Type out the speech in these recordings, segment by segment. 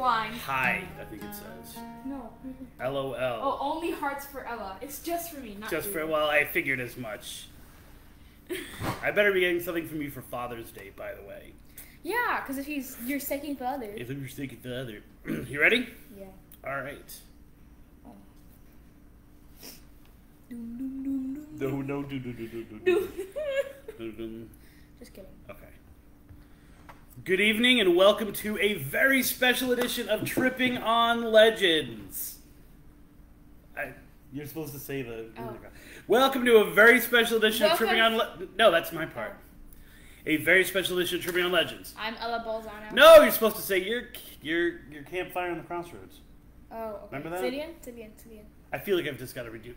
blind. Hi, I think it says. No. LOL. Oh, only hearts for Ella. It's just for me, not Just you. for, well, I figured as much. I better be getting something from you for Father's Day, by the way. Yeah, because if you're seeking for others. If you're seeking for other. You ready? Yeah. All right. Oh. Doom, doom, doom, doom. No, Just kidding. Okay. Good evening and welcome to a very special edition of Tripping on Legends. You're supposed to say the... Oh. Welcome to a very special edition of Welcome. Tripping on Legends. No, that's my part. A very special edition of Tripping on Legends. I'm Ella Balzano. No, you're supposed to say your campfire on the crossroads. Oh, okay. Remember that? Say it again. I feel like I've just got to redo.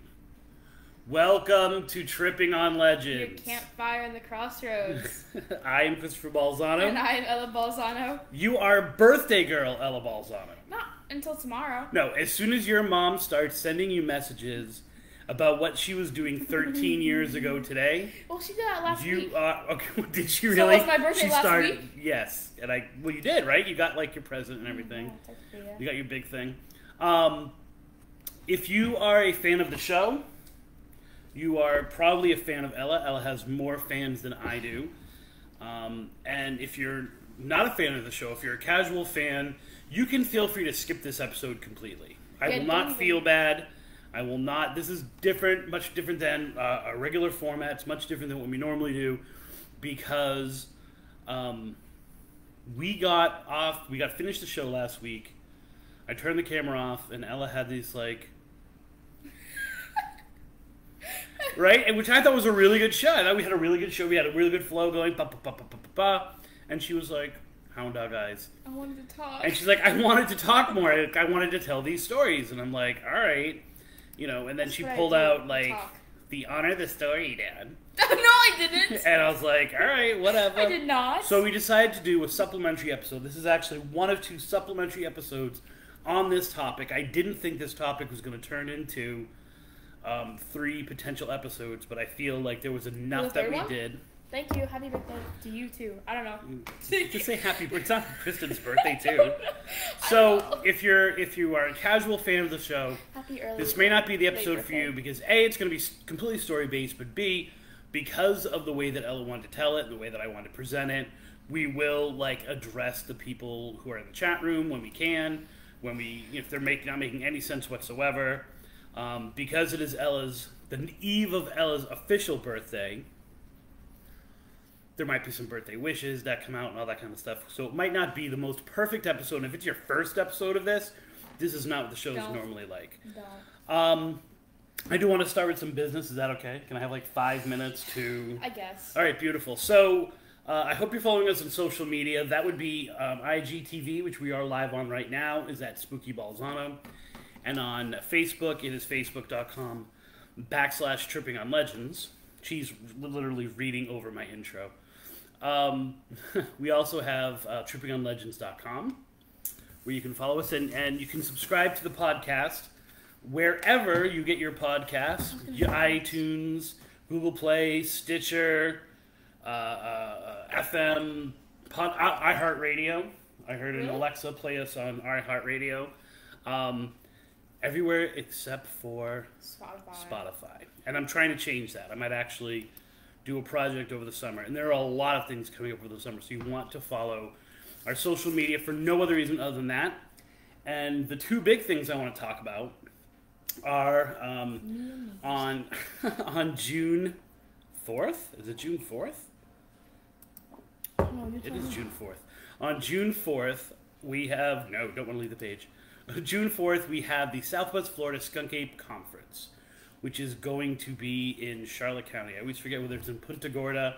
Welcome to Tripping on Legends. Your campfire in the crossroads. I am Christopher Balzano. And I'm Ella Balzano. You are birthday girl Ella Balzano. Not until tomorrow. No, as soon as your mom starts sending you messages about what she was doing 13 years ago today. Well, she did that last week. Okay, did she So really? was my birthday she last started, week? Yes, and well, you did, right? You got like your present and everything. Yeah, technically, yeah. You got your big thing. If you are a fan of the show, you are probably a fan of Ella. Ella has more fans than I do. And if you're not a fan of the show, if you're a casual fan, you can feel free to skip this episode completely. I will not feel bad. I will not. This is different, much different than a regular format. It's much different than what we normally do because we got finished the show last week. I turned the camera off, and Ella had these like. Right? And which I thought was a really good show. I thought we had a really good show. We had a really good flow going. And she was like, hound dog eyes. I wanted to talk. And she's like, I wanted to talk more. I wanted to tell these stories. And I'm like, all right. You know, and then she pulled out, like, the Honor the Story, Dad. No, I didn't. And I was like, all right, whatever. I did not. So we decided to do a supplementary episode. This is actually one of two supplementary episodes on this topic. I didn't think this topic was going to turn into 3 potential episodes, but I feel like there was enough that we did. Thank you. Happy birthday to you, too. I don't know. Just say happy birthday. It's not Kristen's birthday, too. So, if you are a casual fan of the show, this may not be the episode for you because A, it's going to be completely story-based, but B, because of the way that Ella wanted to tell it, and the way that I wanted to present it, we will, like, address the people who are in the chat room when we can, if they're not making any sense whatsoever. Because it is the eve of Ella's official birthday, there might be some birthday wishes that come out and all that kind of stuff. So it might not be the most perfect episode. And if it's your first episode of this is not what the show is normally like. I do want to start with some business. Is that okay? Can I have like 5 minutes to... I guess. All right, beautiful. So I hope you're following us on social media. That would be IGTV, which we are live on right now, is at Spooky Balzano. And on Facebook, it is facebook.com/Tripping on Legends. She's literally reading over my intro. We also have trippingonlegends.com, where you can follow us and you can subscribe to the podcast wherever you get your podcasts, iTunes, Google Play, Stitcher, FM, iHeartRadio. I heard an Alexa play us on iHeartRadio. Everywhere except for Spotify. And I'm trying to change that. I might actually do a project over the summer. And there are a lot of things coming up over the summer. So you want to follow our social media for no other reason other than that. And the 2 big things I want to talk about are on June 4th. Is it June 4th? It is June 4th. On June 4th, we have... No, don't want to leave the page. June 4th, we have the Southwest Florida Skunk Ape Conference, which is going to be in Charlotte County. I always forget whether it's in Punta Gorda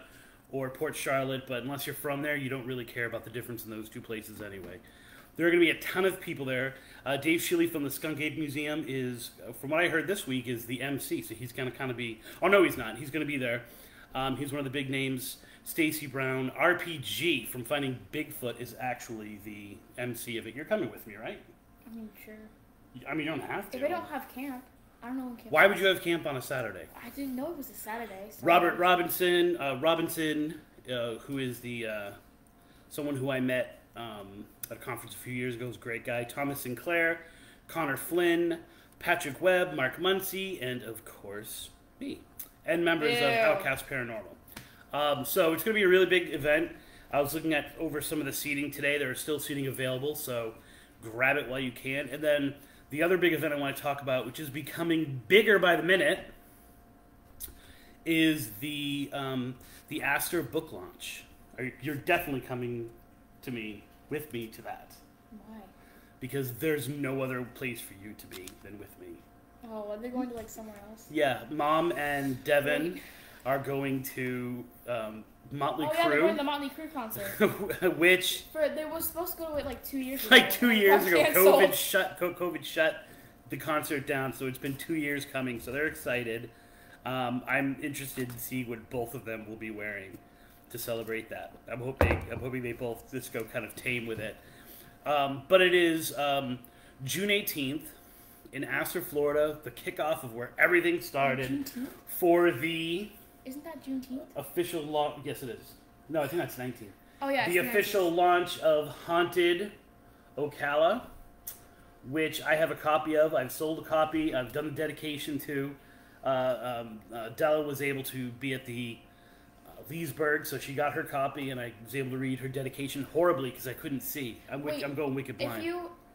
or Port Charlotte, but unless you're from there, you don't really care about the difference in those 2 places anyway. There are going to be a ton of people there. Dave Shilley from the Skunk Ape Museum is, from what I heard this week, is the MC, so he's going to kind of be... Oh, no, he's not. He's going to be there. He's one of the big names. Stacy Brown, RPG from Finding Bigfoot, is actually the MC of it. You're coming with me, right? I mean, sure. I mean, you don't have to. If I don't have camp, I don't know when camp. Why would you have camp on a Saturday? I didn't know it was a Saturday. So Robert Robinson, who is the someone who I met at a conference a few years ago. He was a great guy. Thomas Sinclair, Connor Flynn, Patrick Webb, Mark Muncy, and of course me, and members of Outcast Paranormal. So it's going to be a really big event. I was looking at over some of the seating today. There are still seating available, so grab it while you can. And then the other big event I want to talk about, which is becoming bigger by the minute, is the Astor book launch. You're definitely coming with me to that. Why? Because there's no other place for you to be than with me. Oh, are they going to like somewhere else? Yeah, Mom and Devin are going to Motley Crue. Oh yeah, they're going to the Motley Crue concert. Which they were supposed to go to it like 2 years ago. Like 2 years ago, canceled. COVID shut the concert down, so it's been 2 years coming. So they're excited. I'm interested to see what both of them will be wearing to celebrate that. I'm hoping they both just go kind of tame with it. But it is June 18th in Astor, Florida, the kickoff of where everything started for the... Isn't that Juneteenth? Official launch. Yes, it is. No, I think that's 19th. Oh, yeah. The official launch of Haunted Ocala, which I have a copy of. I've sold a copy. I've done the dedication to. Della was able to be at the Leesburg, so she got her copy, and I was able to read her dedication horribly because I couldn't see. I'm going wicked blind.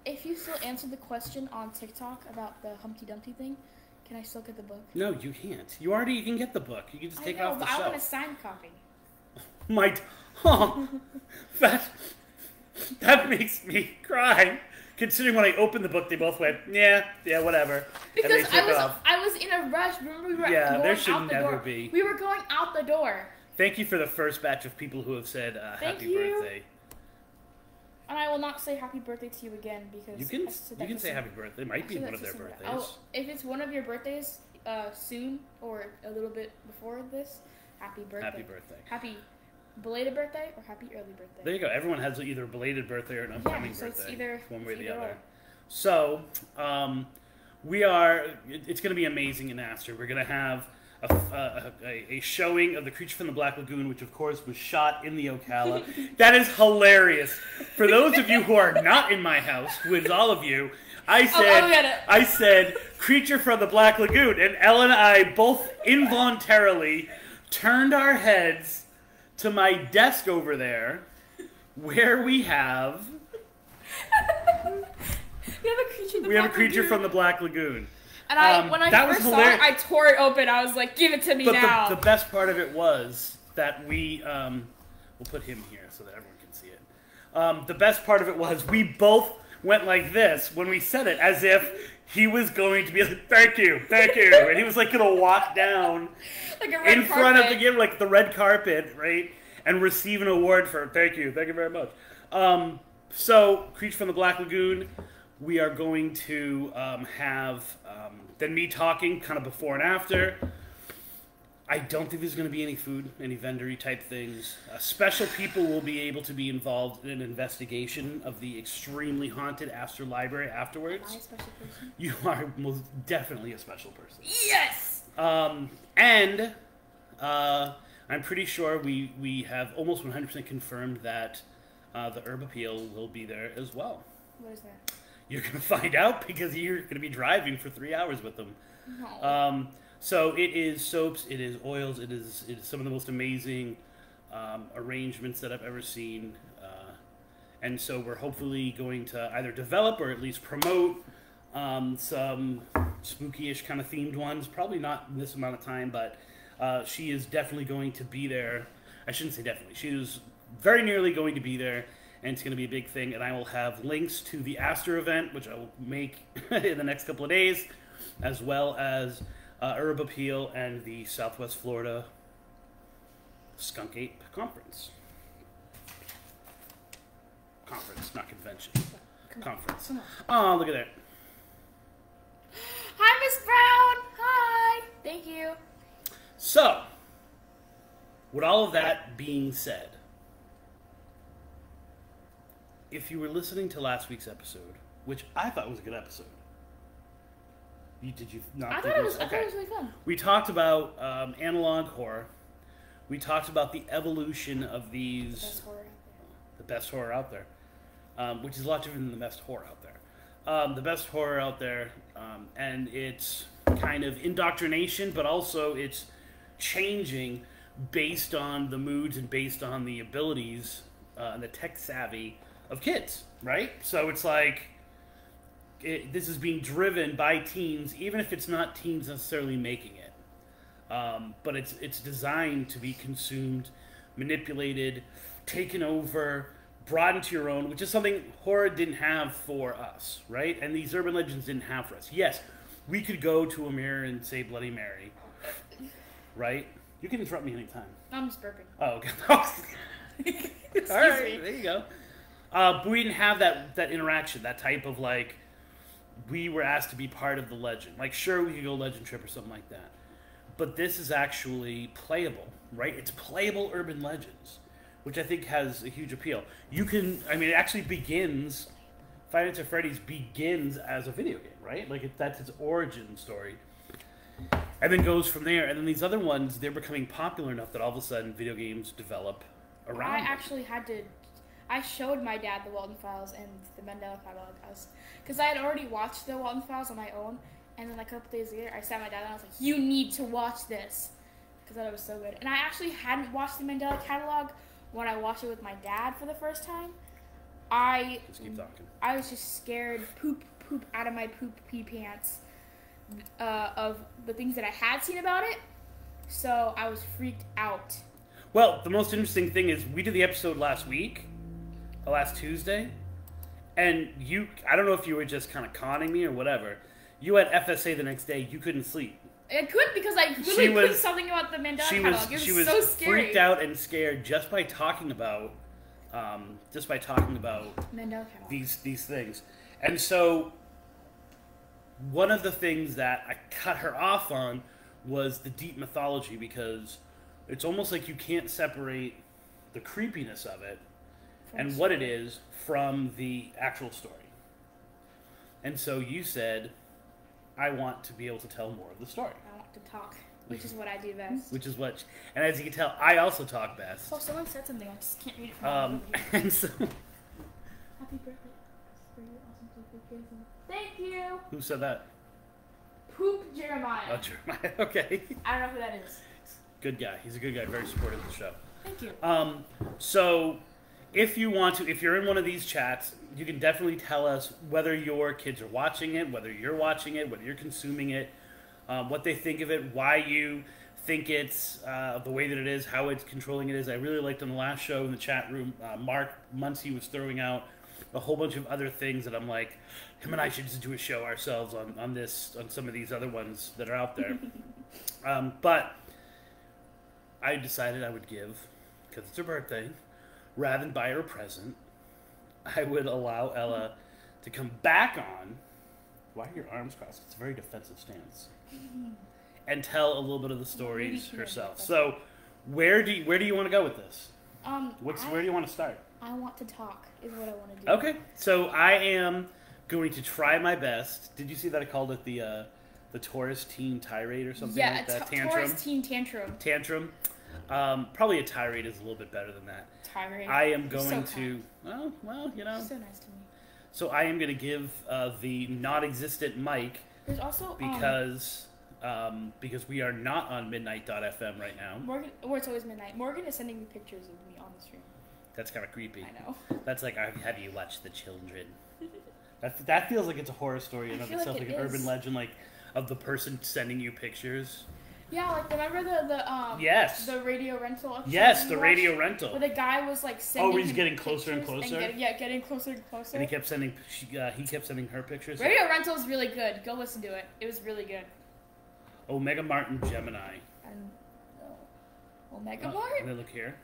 If you still answered the question on TikTok about the Humpty Dumpty thing, can I still get the book? No, you can't. You can get the book. You can just take it off the shelf. I want a signed copy. That makes me cry. Considering when I opened the book, they both went, yeah, whatever. Because I was in a rush. Remember, we were going there should out the never door. be. We were going out the door. Thank you for the first batch of people who have said happy birthday. And I will not say happy birthday to you again because you can say happy birthday. It might be one of their birthdays. If it's one of your birthdays soon or a little bit before this, happy birthday. Happy birthday. Happy belated birthday or happy early birthday. There you go. Everyone has either a belated birthday or an upcoming birthday. It's either one way or the other. So it's going to be amazing in Astor. We're going to have a showing of the Creature from the Black Lagoon, which of course was shot in the Ocala. That is hilarious. For those of you who are not in my house, who is all of you, I said Creature from the Black Lagoon, and Ella and I both involuntarily turned our heads to my desk over there, where we have a creature from the Black Lagoon. And when I first saw it, I tore it open. I was like, give it to me now. The best part of it was that we'll put him here so that everyone can see it. The best part of it was we both went like this when we said it, as if he was going to be like, thank you. And he was like going to walk down like a red in front of the red carpet, right? And receive an award for thank you very much. So, Creature from the Black Lagoon, we are going to have then me talking kind of before and after. I don't think there's going to be any food, any vendor-y type things. Special people will be able to be involved in an investigation of the extremely haunted Astor Library afterwards. Am I a special person? You are most definitely a special person. Yes! And I'm pretty sure we have almost 100% confirmed that the Herb Appeal will be there as well. What is that? You're going to find out because you're going to be driving for 3 hours with them. No. So it is soaps, it is oils, it is some of the most amazing arrangements that I've ever seen. And so we're hopefully going to either develop or at least promote some spooky-ish kind of themed ones. Probably not in this amount of time, but she is definitely going to be there. I shouldn't say definitely. She is very nearly going to be there. And it's going to be a big thing, and I will have links to the Astor event, which I will make in the next couple of days, as well as Herb Appeal and the Southwest Florida Skunk Ape Conference. Not convention. Conference. Oh, look at that. Hi, Miss Brown. Hi. Thank you. So, with all of that being said, if you were listening to last week's episode, which I thought was a good episode, did you not? I thought it was really fun. We talked about analog horror. We talked about the evolution of these. The best horror out there. which is a lot different than the best horror out there. The best horror out there, and it's kind of indoctrination, but also it's changing based on the moods and based on the abilities and the tech savvy of kids, right? So it's like this is being driven by teens, even if it's not teens necessarily making it. But it's designed to be consumed, manipulated, taken over, brought into your own, which is something horror didn't have for us, right? And these urban legends didn't have for us. Yes, we could go to a mirror and say Bloody Mary, right? You can interrupt me anytime. I'm just burping. Oh, okay. All right, there you go. But we didn't have that interaction, that type of like, we were asked to be part of the legend. Like, sure, we could go legend trip or something like that. But this is actually playable, right? It's playable urban legends, which I think has a huge appeal. You can, I mean, it actually begins, Five Nights at Freddy's begins as a video game, right? Like, that's its origin story. And then goes from there. And then these other ones, they're becoming popular enough that all of a sudden video games develop around them. Actually I showed my dad the Walton Files and the Mandela Catalog, because I had already watched the Walton Files on my own, and then a couple days later, I sat my dad and I was like, you need to watch this, because I thought it was so good. And I actually hadn't watched the Mandela Catalog when I watched it with my dad for the first time. Just keep talking. I was just scared poop out of my pee pants of the things that I had seen about it, so I was freaked out. Well, the most interesting thing is we did the episode last Tuesday, and I don't know if you were just kind of conning me or whatever. You had FSA the next day. You couldn't sleep. I couldn't because I really put something about the Mandela Catalog. It was so scary. Freaked out and scared just by talking about Mandela Catalog. these things. And so one of the things that I cut her off on was the deep mythology, because it's almost like you can't separate the creepiness of it and what it is from the actual story. And so you said, I want to be able to tell more of the story. I want to talk, which is what I do best. And as you can tell, I also talk best. Oh, someone said something. I just can't read it from and so... Happy birthday. Thank you. Who said that? Poop Jeremiah. Oh, Jeremiah. Okay. I don't know who that is. Good guy. He's a good guy. Very supportive of the show. Thank you. So if you're in one of these chats, you can definitely tell us whether your kids are watching it, whether you're watching it, whether you're consuming it, what they think of it, why you think it's the way that it is, how it's controlling it is. I really liked on the last show in the chat room, Mark Muncie was throwing out a whole bunch of other things that I'm like, him and I should just do a show ourselves on some of these other ones that are out there. But I decided I would give, because it's her birthday, rather than buy her a present, I would allow Ella to come back on. Why are your arms crossed? It's a very defensive stance. And tell a little bit of the stories herself. So, where do you want to go with this? Where do you want to start? I want to talk, is what I want to do. Okay, so I am going to try my best. Did you see that I called it the Taurus teen tirade or something like that? Taurus teen tantrum. Tantrum. Probably a tirade is a little bit better than that. Tirade. I am going to. Well, you know. So nice to me. So I am going to give the non-existent mic. There's also because we are not on midnight.fm right now. Morgan, or it's always midnight. Morgan is sending me pictures of me on the stream. That's kind of creepy. I know. That's like, have you watched The Children? that feels like it's a horror story in of itself, like an urban legend, like of the person sending you pictures. Yeah, like remember the radio rental episode? Yes, the radio rental. Where the guy was like sending. Oh, he's getting closer and closer. Getting closer and closer. And he kept sending her pictures. Radio rental is really good. Go listen to it. It was really good. Omega Martin Gemini. Omega Mart? And then look here.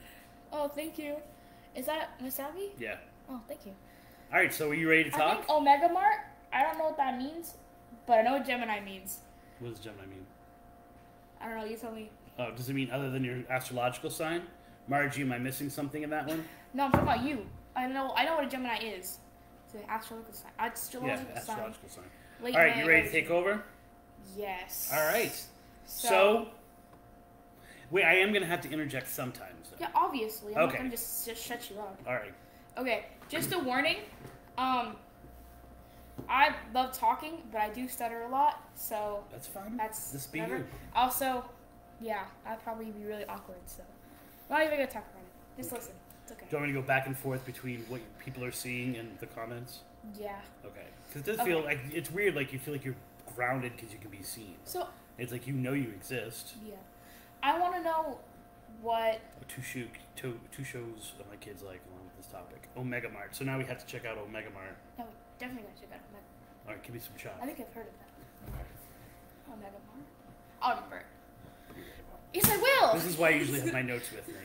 Oh, thank you. Is that Masabi? Yeah. Oh, thank you. All right, so are you ready to talk? I think Omega Mart. I don't know what that means, but I know what Gemini means. What does Gemini mean? I don't know. You tell me. Oh, does it mean other than your astrological sign? Margie, am I missing something in that one? No, I'm talking about you. I know what a Gemini is. It's an astrological sign. Astrological sign. Late all right, you ready to take over? Yes. All right. So wait, I am going to have to interject sometimes. Yeah, obviously. I'm not going to just shut you up. All right. Okay, just a warning. I love talking, but I do stutter a lot, so... That's fine. That's Just be you. Also, yeah, I'd probably be really awkward, so... I'm not even going to talk about it. Just listen. It's okay. Do you want me to go back and forth between what people are seeing and the comments? Yeah. Okay. Because it does feel like... It's weird, like, you feel like you're grounded because you can be seen. So... It's like you know you exist. Yeah. I want to know what... Two shows that my kids like along with this topic. Omega Mart. So now we have to check out Omega Mart. No, definitely got to check out Omega. All right, give me some shot. I think I've heard of that. Okay. Omega Mart? I'll remember it. Yes, I will! This is why I usually have my notes with me.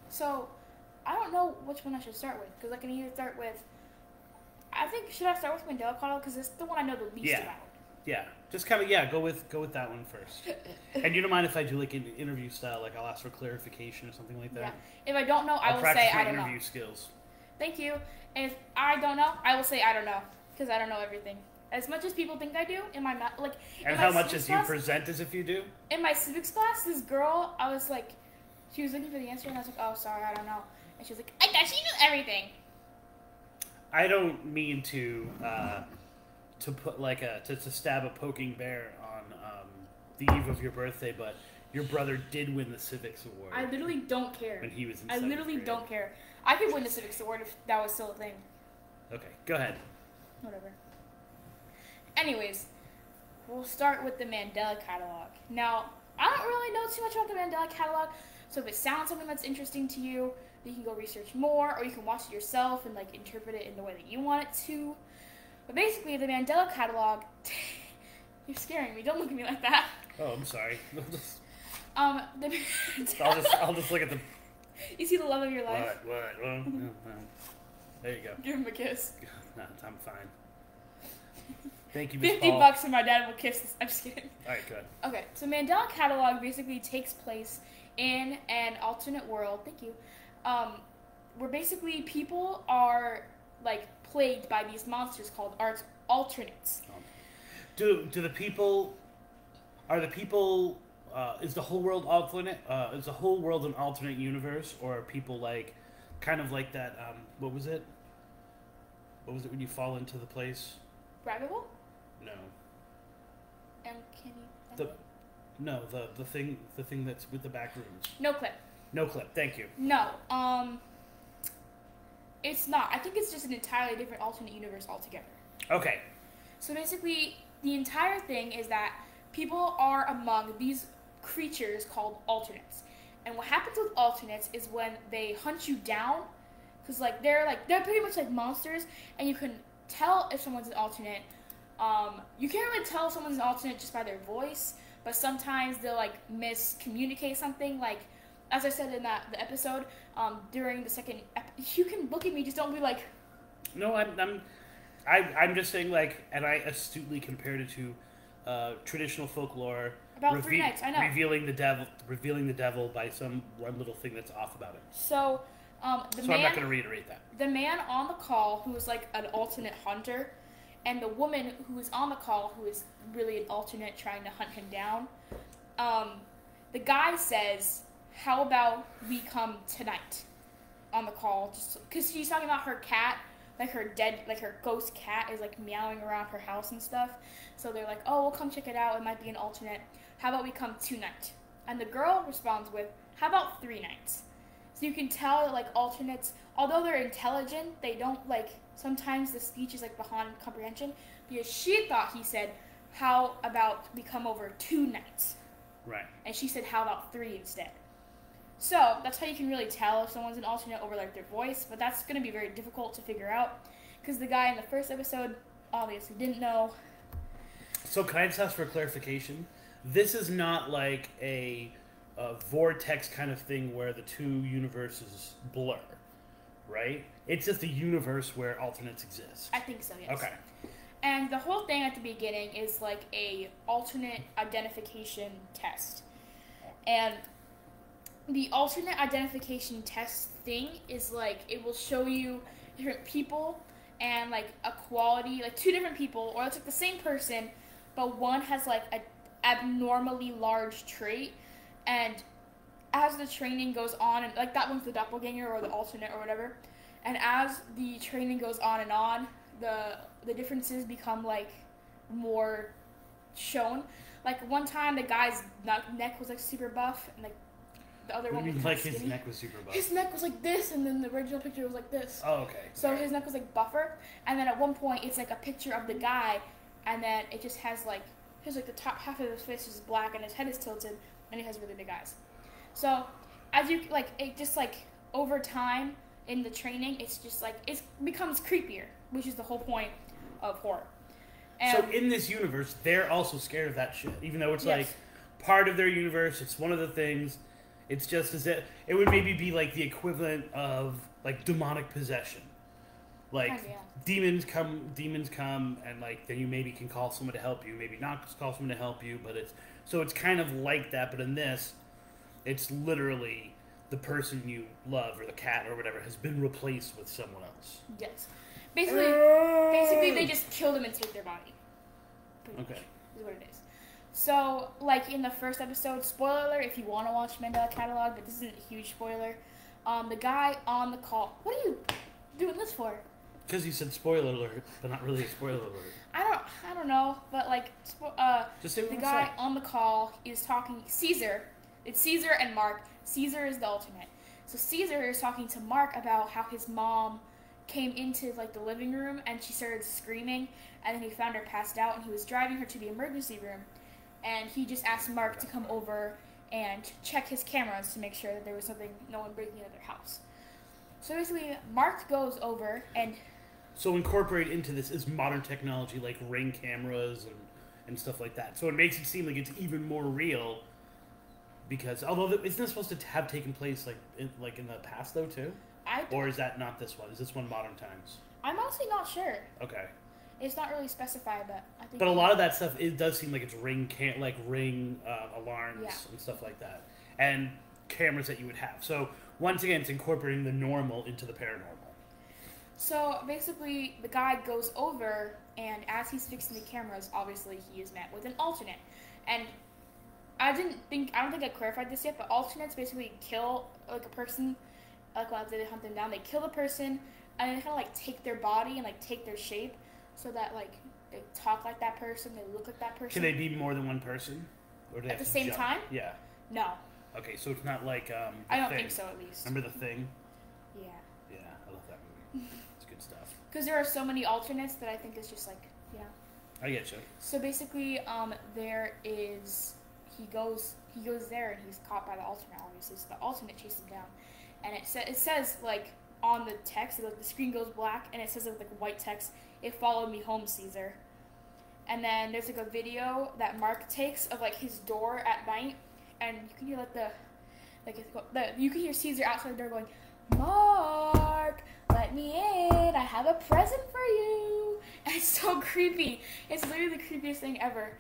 So, I don't know which one I should start with. Because I can either start with... I think, should I start with Mandela Catalog? Because it's the one I know the least about. Yeah. Just kind of, go with that one first. And you don't mind if I do, like, an interview style? Like, I'll ask for clarification or something like that? Yeah. If I don't know, I will say I don't know. Interview skills. Thank you. And if I don't know, I will say I don't know. Because I don't know everything. As much as people think I do, in my like. And how much as you present as if you do? In my civics class, this girl, I was like, she was looking for the answer, and I was like, oh, sorry, I don't know. And she was like, I thought she knew everything. I don't mean to put like to stab a poking bear on the eve of your birthday, but your brother did win the civics award. I literally don't care. When he was in I literally grade. Don't care. I could win the civics award if that was still a thing. Okay, go ahead. Whatever. Anyways, we'll start with the Mandela Catalog. Now, I don't really know too much about the Mandela Catalog, so if it sounds something that's interesting to you, you can go research more, or you can watch it yourself and like interpret it in the way that you want it to. But basically, the Mandela Catalog... You're scaring me. Don't look at me like that. Oh, I'm sorry. I'll just look at the... You see the love of your life? What? Well, there you go. Give him a kiss. No, I'm fine. Thank you, Ms. $50 and my dad will kiss this. I'm just kidding. Alright, good. Okay, so Mandela Catalog basically takes place in an alternate world. Thank you. Where basically people are like plagued by these monsters called alternates. Are the people? Is the whole world alternate? Is the whole world an alternate universe, or are people like, kind of like that? What was it? What was it when you fall into the place? Rabbit hole? No. The thing that's with the Backrooms. No clip. No clip. Thank you. No. It's not. I think it's just an entirely different alternate universe altogether. Okay. So basically, the entire thing is that people are among these creatures called alternates. And what happens with alternates is when they hunt you down, because they're pretty much like monsters, and you can tell if someone's an alternate. You can't really tell if someone's an alternate just by their voice, but sometimes they'll like miscommunicate something. Like, as I said in the episode, during the second, you can look at me, just don't be like. No, I'm just saying, like, and I astutely compared it to traditional folklore about 3 nights. I know, revealing the devil by one little thing that's off about it. So, I'm not going to reiterate that. The man on the call, who is like an alternate hunter, and the woman who is on the call, who is really an alternate trying to hunt him down. The guy says, "How about we come tonight?" On the call, just because she's talking about her cat. Like her ghost cat is like meowing around her house and stuff. So they're like, oh, we'll come check it out. It might be an alternate. How about we come tonight? And the girl responds with, how about 3 nights? So you can tell that like alternates, although they're intelligent, they don't like, sometimes the speech is like beyond comprehension. Because she thought he said, how about we come over 2 nights? Right. And she said, how about 3 instead? So, that's how you can really tell if someone's an alternate over, like, their voice, but that's going to be very difficult to figure out, because the guy in the first episode obviously didn't know. So, can I just ask for clarification? This is not like a vortex kind of thing where the 2 universes blur, right? It's just a universe where alternates exist. I think so, yes. Okay. And the whole thing at the beginning is, like, a alternate identification test. And the alternate identification test thing is like, it will show you different people and like a quality, like 2 different people, or it's like the same person, but one has like an abnormally large trait, and as the training goes on, and like that one's the doppelganger or the alternate or whatever, and as the training goes on and on, the differences become like more shown. Like one time the guy's neck was like super buff, and like the other one was like skinny. His neck was super buff. His neck was like this, and then the original picture was like this. Oh, okay. So his neck was like buffer, and then at one point it's like a picture of the guy, and then it just has like the top half of his face is black, and his head is tilted, and he has really big eyes. So as you like, it just like over time in the training, it's just like it becomes creepier, which is the whole point of horror. And so in this universe, they're also scared of that shit, even though it's yes. like part of their universe. It's one of the things. It's just as it would maybe be like the equivalent of like demonic possession. Like demons come, and like then you maybe can call someone to help you, maybe not call someone to help you, but it's kind of like that. But in this, it's literally the person you love or the cat or whatever has been replaced with someone else. Yes. Basically, they just kill them and take their body. Okay. Is what it is. So, like in the first episode, spoiler alert if you want to watch Mandela Catalog, but this isn't a huge spoiler. The guy on the call. What are you doing this for? Because you said spoiler alert, but not really a spoiler alert. I don't know, but like, just say what the guy on the call is talking. Caesar. It's Caesar and Mark. Caesar is the alternate. So Caesar is talking to Mark about how his mom came into like the living room and she started screaming, and then he found her passed out, and he was driving her to the emergency room, and he just asked Mark to come over and check his cameras to make sure that there was no one breaking into their house. So basically, Mark goes over and. So incorporated into this is modern technology like Ring cameras and stuff like that. So it makes it seem like it's even more real. Because although isn't this supposed to have taken place in the past though too? Or is that not this one? Is this one modern times? I'm honestly not sure. Okay. It's not really specified, but I think. But a lot of that stuff, it does seem like it's ring alarms and stuff like that, and cameras that you would have. So once again, it's incorporating the normal into the paranormal. So basically, the guy goes over, and as he's fixing the cameras, obviously he is met with an alternate, and I don't think I clarified this yet, but alternates basically kill like a person. Like when they hunt them down, they kill the person, and they kind of like take their body and like take their shape, so that like they talk like that person, they look like that person. Can they be more than one person, or do they at the same time? Yeah. No. Okay, so it's not like I don't think so, at least. Remember The Thing? Yeah. Yeah, I love that movie. It's good stuff. Because there are so many alternates that I think it's just like, you know. I get you. So basically, he goes there and he's caught by the alternate, obviously. So the alternate chases him down, and it says like on the text, like the screen goes black, and it says with like white text, "It followed me home, Caesar." And then there's like a video that Mark takes of like his door at night, and you can hear you can hear Caesar outside the door going, "Mark, let me in. I have a present for you." And it's so creepy. It's literally the creepiest thing ever.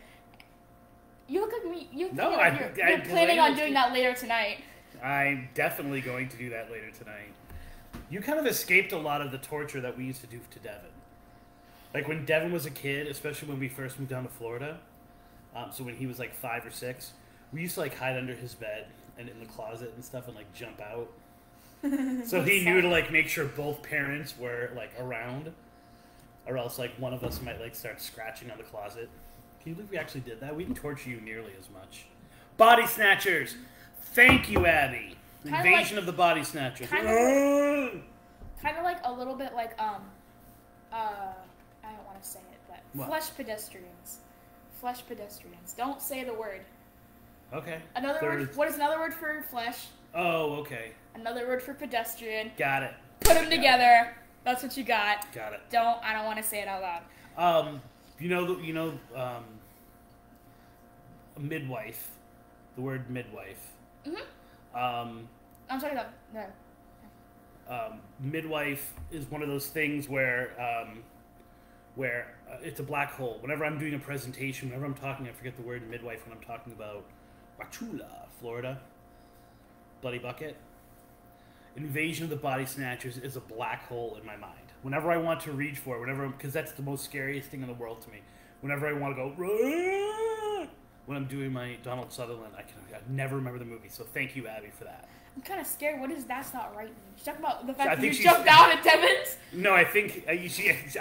You look like me. You're planning on doing that later tonight. I'm definitely going to do that later tonight. You kind of escaped a lot of the torture that we used to do to Devin. Like when Devin was a kid, especially when we first moved down to Florida, so when he was like 5 or 6, we used to like hide under his bed and in the closet and stuff and like jump out. So he knew to like make sure both parents were like around, or else like one of us might like start scratching on the closet. Can you believe we actually did that? We didn't torture you nearly as much. Body Snatchers! Thank you, Abby! Invasion of the Body Snatchers. Kind of like a little bit like, I don't want to say it, but what? Flesh pedestrians. Flesh pedestrians. Don't say the word. Okay. Another word. What is another word for flesh? Oh, okay. Another word for pedestrian. Got it. Put them together. That's what you got. Got it. I don't want to say it out loud. Midwife. The word midwife. Mm-hmm. I'm talking about no. Midwife is one of those things where it's a black hole. Whenever I'm doing a presentation, whenever I'm talking, I forget the word midwife when I'm talking about Wachula, Florida. Bloody bucket. Invasion of the Body Snatchers is a black hole in my mind. Whenever I want to reach for it, because that's the most scariest thing in the world to me. Whenever I want to go, when I'm doing my Donald Sutherland. I never remember the movie, so thank you, Abby, for that. I'm kind of scared. What does "that's not right" mean? She's talking about the fact that you jumped out at Devin's? No, I think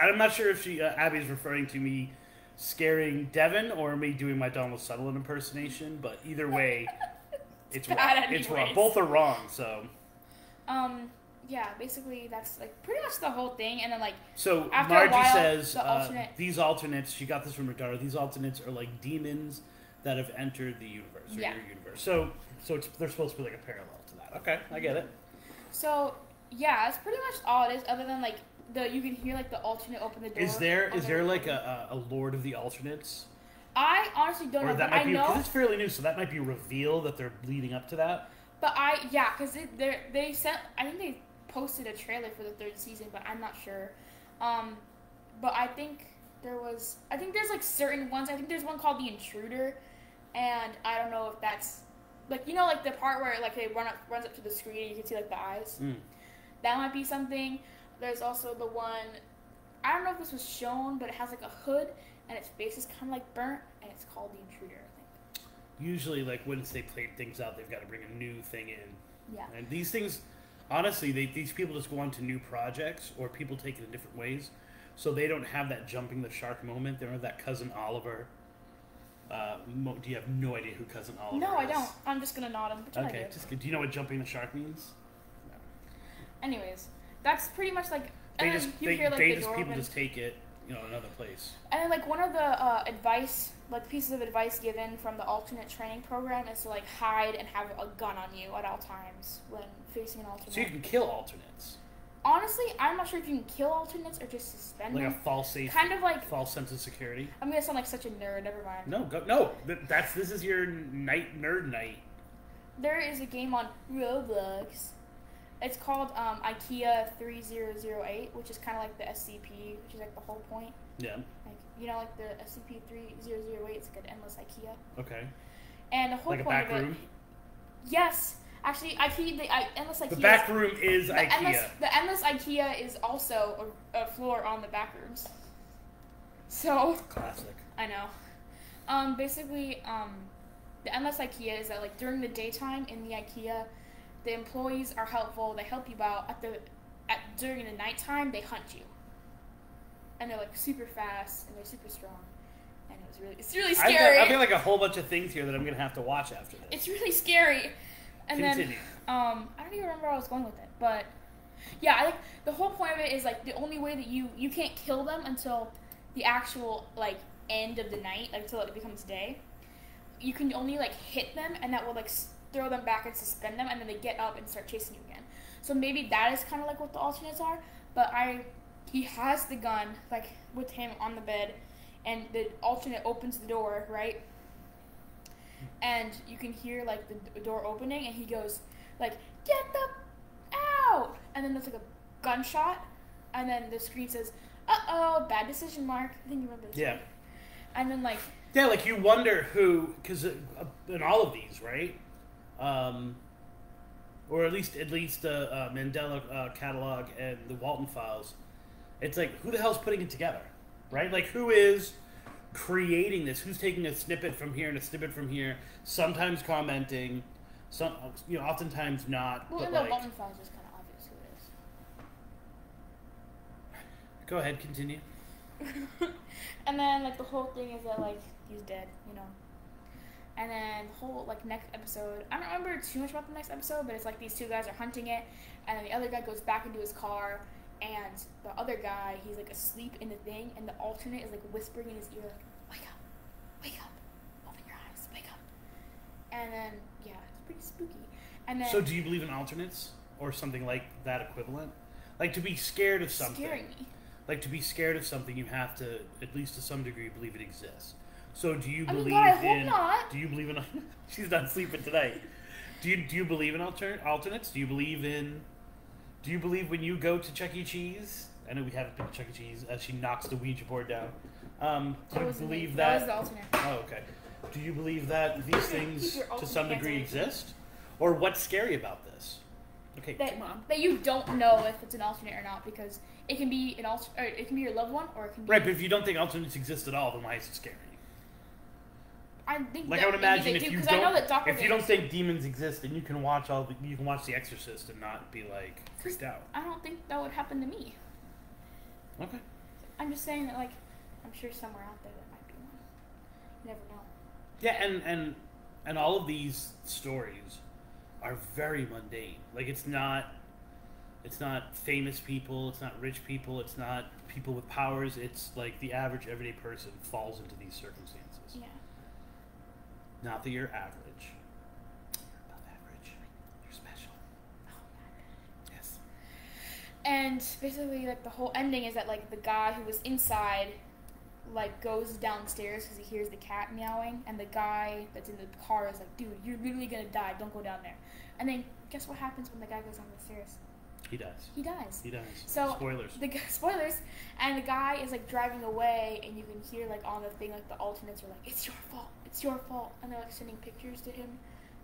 I'm not sure if Abby's referring to me scaring Devin or me doing my Donald Sutherland impersonation, but either way, it's wrong. It's wrong. Both are wrong, so. Yeah, basically that's like pretty much the whole thing, and then like so after Margie a while, says these alternates. She got this from her daughter. These alternates are like demons that have entered the universe or your universe. So they're supposed to be like a parallel to that. Okay, I get it. So yeah, that's pretty much all it is. Other than like you can hear like the alternate open the door. Is there like a Lord of the Alternates? I honestly don't know. That might be because it's fairly new, so that might be a reveal that they're leading up to that. But because they sent. I think they posted a trailer for the 3rd season, but I'm not sure. But I think there's like certain ones. I think there's one called The Intruder, and I don't know if that's like like the part where like they runs up to the screen and you can see like the eyes. That might be something. There's also the one, I don't know if this was shown, but it has like a hood and its face is kind of like burnt, and it's called The Intruder, I think. Usually, like once they played things out, they've got to bring a new thing in. Yeah. And these things. Honestly, these people just go on to new projects, or people take it in different ways, so they don't have that jumping the shark moment. They don't have that Cousin Oliver. Do you have no idea who Cousin Oliver is? No, I don't. I'm just gonna nod him. Okay, just do you know what jumping the shark means? No. Anyways, that's pretty much like. People just take it, another place. And then like one of the pieces of advice given from the alternate training program is to like hide and have a gun on you at all times when facing an alternate. So you can kill alternates. Honestly, I'm not sure if you can kill alternates or just suspend them. Like a false safety. Kind of like false sense of security. I'm gonna sound like such a nerd. Never mind. No. This is your nerd night. There is a game on Roblox. It's called IKEA 3008, which is kind of like the SCP, which is like the whole point. Yeah. Like like the SCP 3008. It's like an endless IKEA. Okay. And the whole like point a back of it. room? Yes. Actually, endless IKEA. The back room is IKEA. The endless IKEA is also a floor on the Backrooms. So. Classic. I know. Basically, the endless IKEA is that like during the daytime in the IKEA, the employees are helpful. They help you out. During the nighttime, they hunt you. And they're like super fast and they're super strong. And it's really scary. I feel like a whole bunch of things here that I'm gonna have to watch after this. It's really scary. And Continue. then I don't even remember where I was going with it, but yeah, I think the whole point of it is like the only way that you can't kill them until the actual like end of the night, like until it becomes day. You can only like hit them, and that will like throw them back and suspend them, and then they get up and start chasing you again. So maybe that is kind of like what the alternates are. But he has the gun like with him on the bed, and the alternate opens the door, right? And you can hear like the door opening, and he goes like, "Get the out!" And then there's like a gunshot, and then the screen says, "Uh-oh, bad decision, Mark." I think you remember this. Yeah. And then like. Yeah, like you wonder who, because in all of these, right? Or at least the Mandela Catalog and the Walton Files. It's like, who the hell's putting it together, right? Like, who is creating this? Who's taking a snippet from here and a snippet from here? Sometimes commenting, oftentimes not. Well, but in the Walton Files, it's kind of obvious who it is. Go ahead, continue. And then like the whole thing is that like he's dead, And then the whole like next episode, I don't remember too much about the next episode, but it's like these two guys are hunting it, and then the other guy goes back into his car, and the other guy, he's like asleep in the thing, and the alternate is like whispering in his ear like, wake up, open your eyes, wake up. And then yeah, it's pretty spooky. And then so do you believe in alternates or something like that equivalent? Like to be scared of something. Scaring me. Like to be scared of something, you have to, at least to some degree, believe it exists. So do you believe God, I hope not. Do you believe in? She's not sleeping tonight. Do you believe in alternates? Do you believe when you go to Chuck E. Cheese? I know we haven't been to Chuck E. Cheese. As she knocks the Ouija board down. Do you believe that? That was the alternate. Oh, okay. Do you believe that these things to some degree exist, or what's scary about this? Okay, come on. That you don't know if it's an alternate or not, because it can be it can be your loved one, or it can be right. But if you don't think alternates exist at all, then why is it scary? I think like, that I would imagine maybe if they you do, 'cause I know that if you don't think demons exist, then you can watch The Exorcist and not be like freaked out. I don't think that would happen to me. Okay. I'm just saying that, like, I'm sure somewhere out there that might be one. You never know. Yeah, and all of these stories are very mundane. Like, it's not famous people, it's not rich people, it's not people with powers. It's like the average everyday person falls into these circumstances. Yeah. Not that you're average. You're above average. You're special. Oh, yes. And basically, like, the whole ending is that, like, the guy who was inside, like, goes downstairs because he hears the cat meowing, and the guy that's in the car is like, dude, you're literally gonna die, don't go down there. And then, guess what happens when the guy goes down the stairs? He dies. He dies. He dies. So, spoilers. Spoilers. And the guy is, like, driving away, and you can hear, like, on the thing, like, the alternates are like, it's your fault, it's your fault. And they're, like, sending pictures to him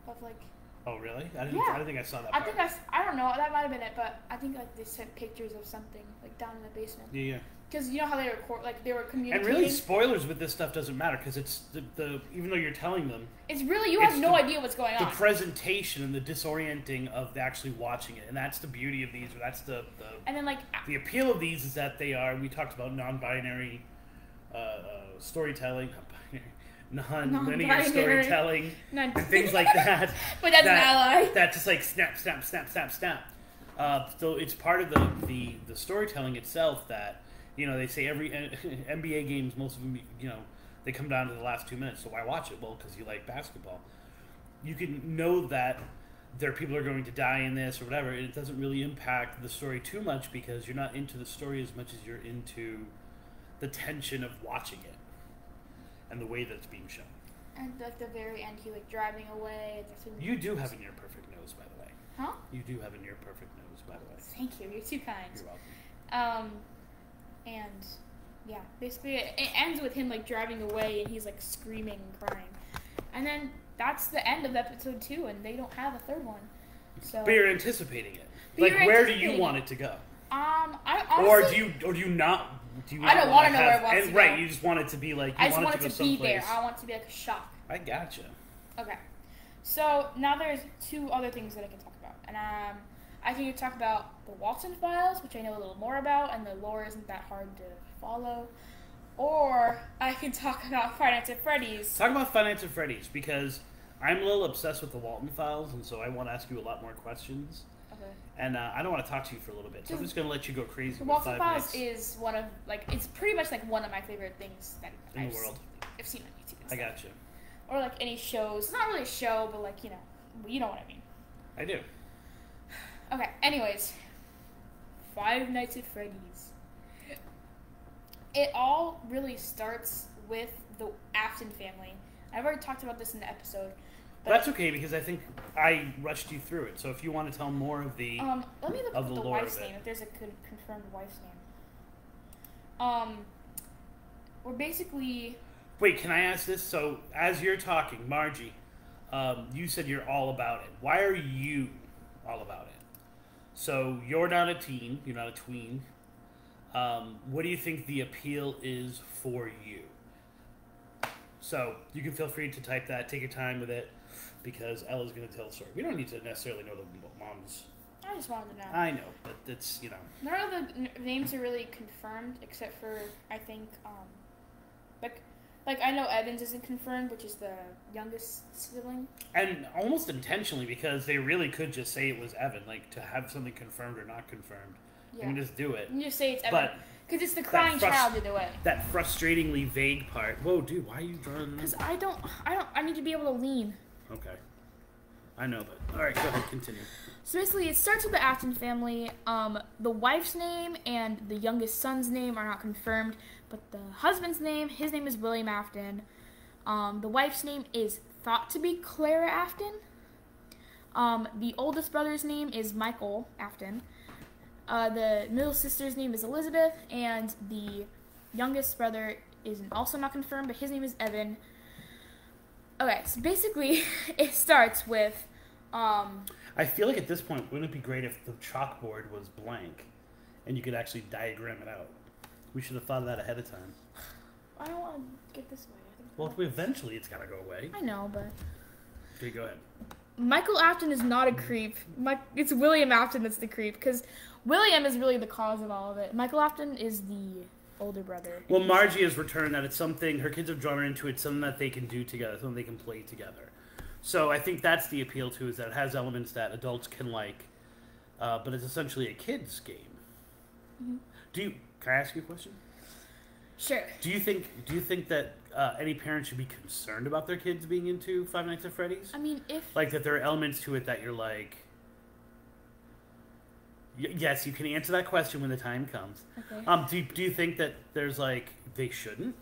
of, like... Oh, really? I didn't think I saw that part. I don't know, that might have been it, but I think, like, they sent pictures of something, like, down in the basement. Yeah. Because you know how they record, like, they were communicating. And really, spoilers with this stuff doesn't matter because it's the even though you're telling them, it's really you have no idea what's going on. The presentation and the disorienting of actually watching it, and that's the beauty of these. Or that's the and then, like, the appeal of these is that they are. We talked about non-binary storytelling, non-linear storytelling, and things like that. But that's an ally. That just like snap, snap, snap, snap, snap. So it's part of the storytelling itself that. You know, they say every NBA games, most of them, you know, they come down to the last 2 minutes. So why watch it? Well, because you like basketball. You can know that people are going to die in this or whatever. And it doesn't really impact the story too much because you're not into the story as much as you're into the tension of watching it and the way that it's being shown. And at the very end, he like driving away. You do have a near perfect nose, by the way. Huh? You do have a near perfect nose, by the way. Thank you. You're too kind. You're welcome. And yeah, basically it ends with him like driving away and he's like screaming and crying. And then that's the end of episode 2 and they don't have a third one. So but you're anticipating it. Like where do you want it to go? I honestly, or do you not I don't want to know where it wants to go. Right, you just want it to be like I just want it to be there. I want it to be like a shock. I gotcha. Okay. So now there's 2 other things that I can talk about. And I can talk about the Walton Files, which I know a little more about, and the lore isn't that hard to follow. Or I can talk about Five Nights at Freddy's. Talk about Five Nights at Freddy's, because I'm a little obsessed with the Walton Files, and so I want to ask you a lot more questions. Okay. And I don't want to talk to you for a little bit, so I'm just going to let you go crazy with Walton 5 Files Nights. is one of, like, it's pretty much like one of my favorite things that in the world. I've seen on YouTube and I stuff. gotcha. Or like any shows. It's not really a show, but like, you know what I mean. I do. Okay, anyways. Five Nights at Freddy's. It all really starts with the Afton family. I've already talked about this in the episode. But that's okay, because I think I rushed you through it. So if you want to tell more of the let me look up the wife's name, if there's a confirmed wife's name. We're basically... Wait, can I ask this? So, as you're talking, Margie, you said you're all about it. Why are you all about it? So, you're not a teen, you're not a tween. What do you think the appeal is for you? So, you can feel free to type that, take your time with it, because Ella's going to tell the story. We don't need to necessarily know the mom's... I just wanted to know. I know, but it's, None of the names are really confirmed, except for, I think, Like, I know Evans isn't confirmed, which is the youngest sibling. And almost intentionally, because they really could just say it was Evan, like, to have something confirmed or not confirmed. Yeah. You can just do it. You can just say it's Evan. Because it's the crying child either way. That frustratingly vague part. Whoa, dude, why are you drawing this? Because I need to be able to lean. Okay. I know, but... Alright, go ahead, continue. So basically, it starts with the Afton family. The wife's name and the youngest son's name are not confirmed, but the husband's name, his name is William Afton. The wife's name is thought to be Clara Afton. The oldest brother's name is Michael Afton. The middle sister's name is Elizabeth, and the youngest brother is also not confirmed, but his name is Evan. Okay, so basically, it starts with... I feel like at this point, wouldn't it be great if the chalkboard was blank and you could actually diagram it out? We should have thought of that ahead of time. I don't want to get this way. I think Well, eventually it's got to go away. I know, but... Okay, go ahead. Michael Afton is not a creep. It's William Afton that's the creep, because William is really the cause of all of it. Michael Afton is the older brother. Well, Margie has returned that it's something, her kids have drawn her into it, something that they can do together, something they can play together. So I think that's the appeal to, is that it has elements that adults can like, but it's essentially a kid's game. Mm-hmm. Can I ask you a question? Sure. Do you think that any parent should be concerned about their kids being into Five Nights at Freddy's? I mean, if... Like, that there are elements to it that you're like... Yes, you can answer that question when the time comes. Okay. Do you think that there's, like, they shouldn't?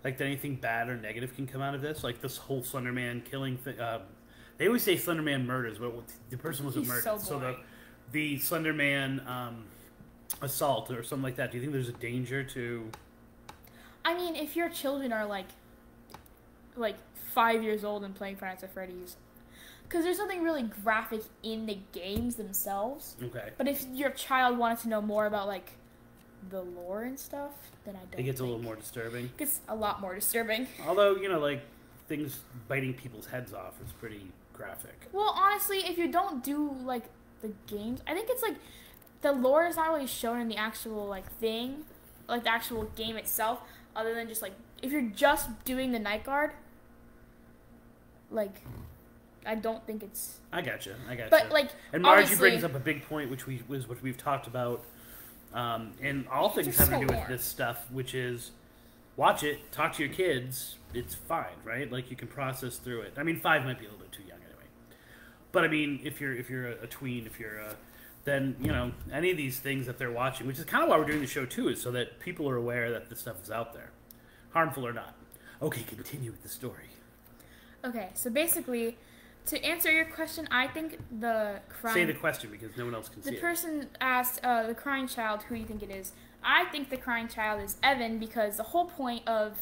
Like, that anything bad or negative can come out of this? Like, this whole Slender Man killing thing... they always say Slender Man murders, but the person wasn't murdered. So the Slender Man assault or something like that, do you think there's a danger to... I mean, if your children are, like 5 years old and playing Five Nights at Freddy's, because there's something really graphic in the games themselves. Okay. But if your child wanted to know more about, like, the lore and stuff, then I don't It gets a little more disturbing. It gets a lot more disturbing. Although, you know, like, things biting people's heads off is pretty graphic. Well, honestly, if you don't do, like, the games, I think it's, like, the lore is not really shown in the actual, like, thing, like, the actual game itself. Other than just, like, if you're just doing the night guard, like, I don't think it's... I gotcha. But, like, and Margie brings up a big point, which we've talked about, and all things having to do with this stuff, which is, watch it, talk to your kids, it's fine, right? Like, you can process through it. I mean, 5 might be a little bit too young anyway. But, I mean, if you're a tween, if you're a... then, you know, any of these things that they're watching, which is kind of why we're doing the show, too, is so that people are aware that this stuff is out there. Harmful or not. Okay, continue with the story. Okay, so basically, to answer your question, I think the crying... Say the question, because no one else can see it. The person asked the crying child, who do you think it is? I think the crying child is Evan, because the whole point of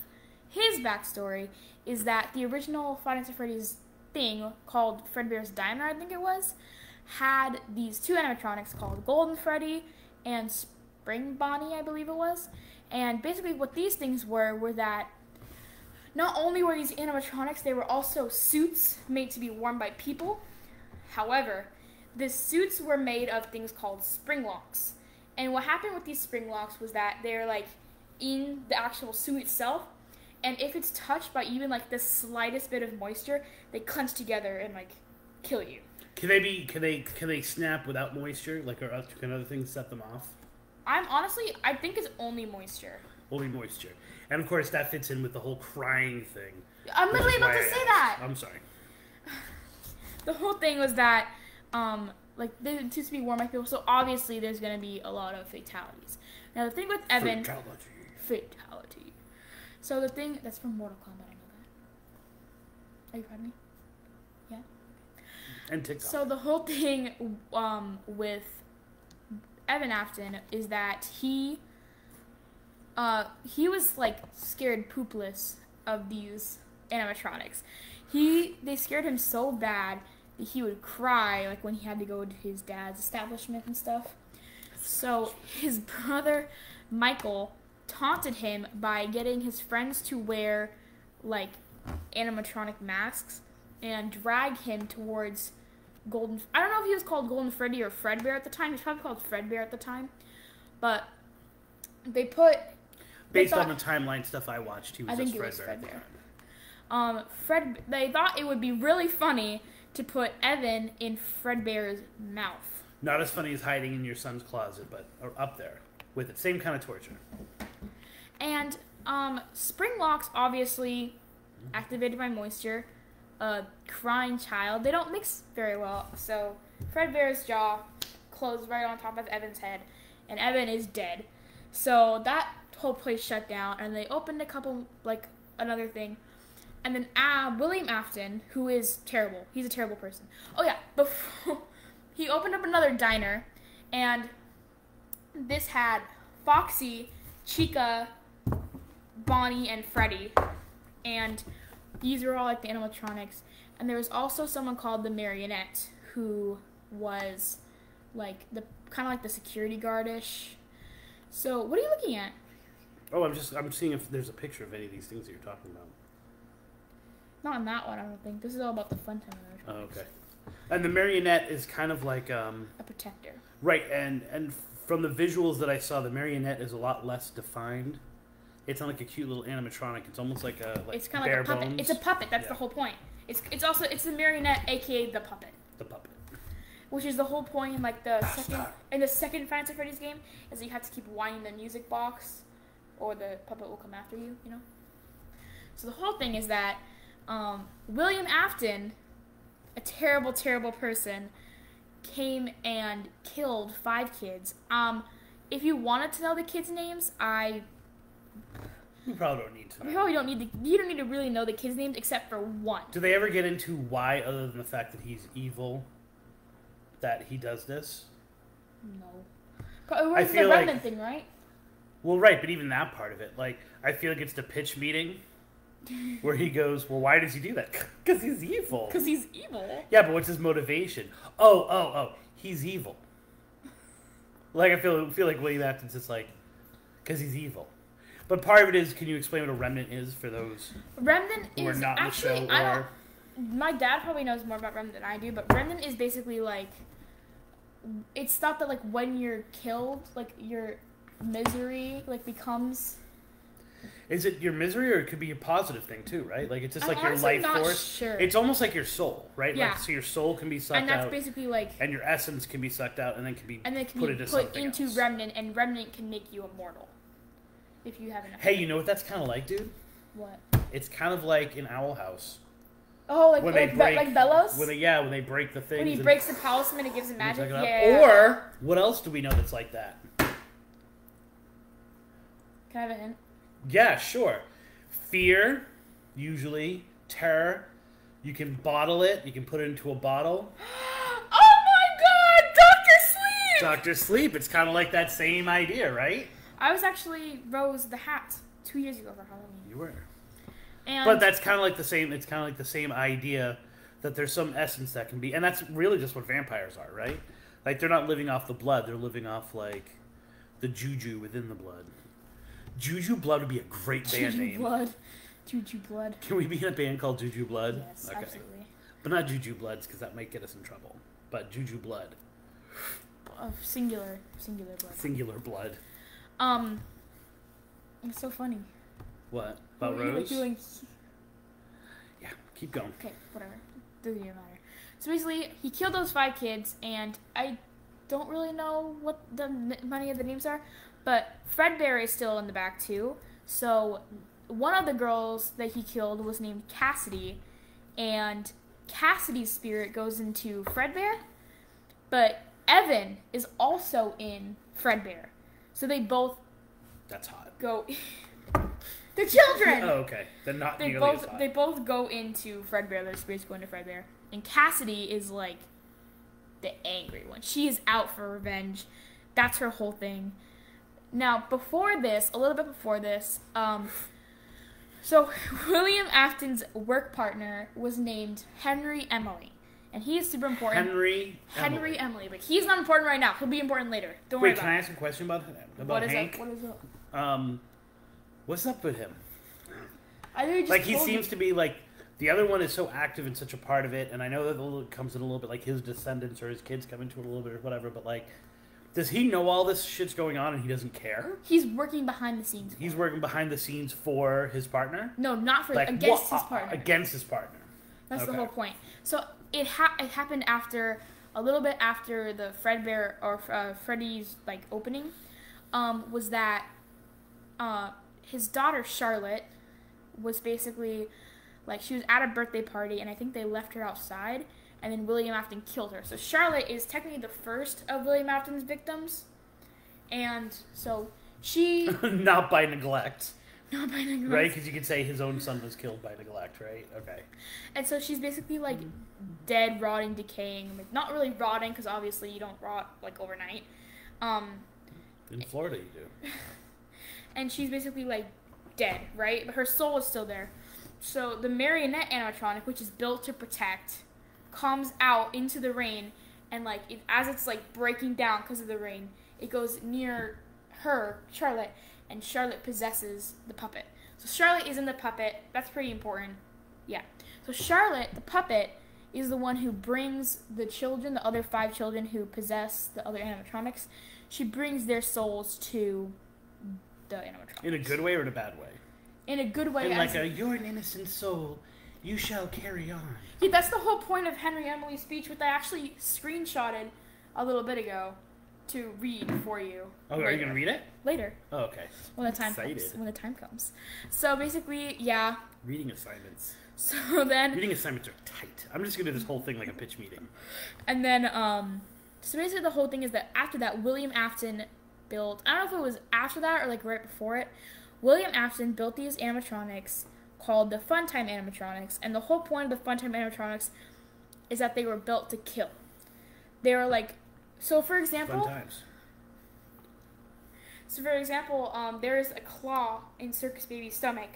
his backstory is that the original Five Nights at Freddy's thing, called Fredbear's Diner, I think it was, had these two animatronics called Golden Freddy and Spring Bonnie, I believe it was. And basically what these things were that not only were these animatronics, they were also suits made to be worn by people. However, the suits were made of things called spring locks. And what happened with these spring locks was that they're like in the actual suit itself, and if it's touched by even like the slightest bit of moisture, they clench together and like kill you. Can they snap without moisture? Like, or can other things set them off? I think it's only moisture. Only moisture. And of course that fits in with the whole crying thing. I'm literally about to say that. I'm sorry. The whole thing was that, like, they're supposed to be worn by people, so obviously there's going to be a lot of fatalities. Now the thing with Evan... Fatality. So the thing... That's from Mortal Kombat, I know that. Are you proud of me? Yeah? And TikTok. So the whole thing with Evan Afton is that he was like scared poopless of these animatronics. They scared him so bad that he would cry like when he had to go to his dad's establishment and stuff. So his brother Michael taunted him by getting his friends to wear like animatronic masks and drag him towards Golden... I don't know if he was called Golden Freddy or Fredbear at the time. He was probably called Fredbear at the time. But they put... Based on the timeline stuff I watched, he was just Fredbear. They thought it would be really funny to put Evan in Fredbear's mouth. Not as funny as hiding in your son's closet, but up there with it. Same kind of torture. And spring locks, obviously, activated by moisture. Crying child. They don't mix very well. So Fredbear's jaw closed right on top of Evan's head, and Evan is dead. So that whole place shut down, and they opened a couple, like, another thing. And then William Afton, who is terrible. He's a terrible person. Oh, yeah. He opened up another diner, and this had Foxy, Chica, Bonnie, and Freddy. And these were all, like, the animatronics. And there was also someone called the Marionette, who was, like, kind of like the security guard-ish. So, what are you looking at? Oh, I'm seeing if there's a picture of any of these things that you're talking about. Not in that one, I don't think. This is all about the fun time of Oh, okay. And the marionette is kind of like a protector. Right, and from the visuals that I saw, the marionette is a lot less defined. It's not like a cute little animatronic. It's almost like a it's kind of like a puppet. bones. It's a puppet. That's the whole point. It's the marionette, aka the puppet. The puppet. Which is the whole point in like the second Five Nights at Freddy's game, is that you have to keep winding the music box, or the puppet will come after you. You know. So the whole thing is that William Afton, a terrible, terrible person, came and killed 5 kids. If you wanted to know the kids' names, you probably don't need to know. You don't need to really know the kids' names except for one. Do they ever get into why, other than the fact that he's evil, that he does this? No. It was the remnant thing, right? Well, right, but even that part of it, like, I feel like it's the pitch meeting where he goes, well, why does he do that? Because he's evil. Because he's evil? Yeah, but what's his motivation? Oh, he's evil. Like, I feel like William Afton's just like, because he's evil. But part of it is, can you explain what a remnant is for those who are not in the show? My dad probably knows more about remnant than I do, but remnant is basically like, it's thought that like when you're killed, like your misery like becomes. Is it your misery, or it could be a positive thing too, right? Like it's just like your life force. Sure. It's almost like your soul, right? Yeah. Like, so your soul can be sucked out, and that's basically like, and your essence can be sucked out, and then can be put into something else. remnant, and remnant can make you immortal if you have enough. Hey, you know what that's kind of like, dude? What? It's kind of like in Owl House. Oh, like when they break, like Bellows? When they break the things. When he breaks the talisman, it gives him magic. Yeah. Or what else do we know that's like that? Can I have a hint? Yeah, sure. Fear, usually. Terror. You can bottle it. You can put it into a bottle. Oh my God! Dr. Sleep! Dr. Sleep. It's kind of like that same idea, right? I was actually Rose the Hat 2 years ago for Halloween. You were. And but that's kind of like the same. It's kind of like the same idea that there's some essence that can be, and that's really just what vampires are, right? Like they're not living off the blood; they're living off like the juju within the blood. Juju Blood would be a great band name. Juju Blood. Can we be in a band called Juju Blood? Yes, okay. Absolutely. But not Juju Bloods, because that might get us in trouble. But Juju Blood. Singular blood. Singular blood. It's so funny. What? About Rose? Yeah, keep going. Okay, whatever. Doesn't even matter. So basically, he killed those 5 kids, and I don't really know what many of the names are, but Fredbear is still in the back too. So one of the girls that he killed was named Cassidy, and Cassidy's spirit goes into Fredbear, but Evan is also in Fredbear. So they both... That's hot. Go... They're children! Oh, okay. They're not nearly as hot. They both go into Fredbear. Their spirits go into Fredbear. And Cassidy is like the angry one. She is out for revenge. That's her whole thing. Now, before this, a little bit before this, so William Afton's work partner was named Henry Emily. And he is super important. Henry Emily. But he's not important right now. He'll be important later. Don't worry about it. Wait, can I ask a question about Hank? What is up? What's up with him? He seems to be like, the other one is so active and such a part of it, and I know that it comes in a little bit, like his descendants or his kids come into it a little bit or whatever, but like, does he know all this shit's going on and he doesn't care? He's working behind the scenes. He's working behind the scenes for his partner? No, not for, against his partner. Against his partner. That's the whole point. So it happened a little bit after the Fredbear or Freddy's like opening, was that his daughter Charlotte was basically like, she was at a birthday party and I think they left her outside, and then William Afton killed her. So Charlotte is technically the first of William Afton's victims, and so she not by neglect. Not by neglect. Right? Because you could say his own son was killed by neglect, right? Okay. And so she's basically, like, dead, rotting, decaying. Like, not really rotting, because obviously you don't rot, like, overnight. In Florida, you do. And she's basically, like, dead, right? But her soul is still there. So the marionette animatronic, which is built to protect, comes out into the rain, and, like, as it's, like, breaking down because of the rain, it goes near her, Charlotte, and Charlotte possesses the puppet. So Charlotte is in the puppet. That's pretty important. Yeah. So Charlotte, the puppet, is the one who brings the children, the other 5 children who possess the other animatronics. She brings their souls to the animatronics. In a good way or in a bad way? In a good way. In like you're an innocent soul, you shall carry on. Yeah, that's the whole point of Henry Emily's speech, which I actually screenshotted a little bit ago to read for you. Oh, later. Are you going to read it? Later. Oh, okay. When the time comes. When the time comes. So basically, yeah. Reading assignments. So then... Reading assignments are tight. I'm just going to do this whole thing like a pitch meeting. And then, so basically the whole thing is that after that, William Afton built... I don't know if it was after that or like right before it. William Afton built these animatronics called the Funtime animatronics. And the whole point of the Funtime animatronics is that they were built to kill. They were like... So for example... Fun times. So for example, there is a claw in Circus Baby's stomach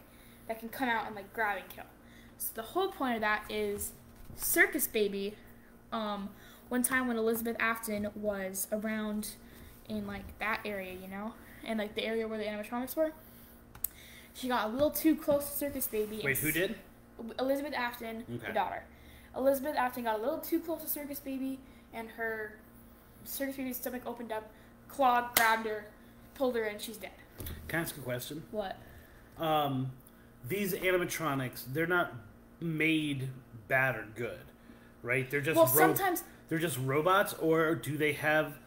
that can come out and like grab and kill. So the whole point of that is Circus Baby, one time when Elizabeth Afton was around in like that area, you know, and like the area where the animatronics were, she got a little too close to Circus Baby. Wait, who did? Elizabeth Afton, the daughter. Elizabeth Afton got a little too close to Circus Baby, and her Circus Baby's stomach opened up, clawed, grabbed her, pulled her in, she's dead. Can I ask a question? What? These animatronics, they're not made bad or good, right? They're just sometimes they're just robots, or do they have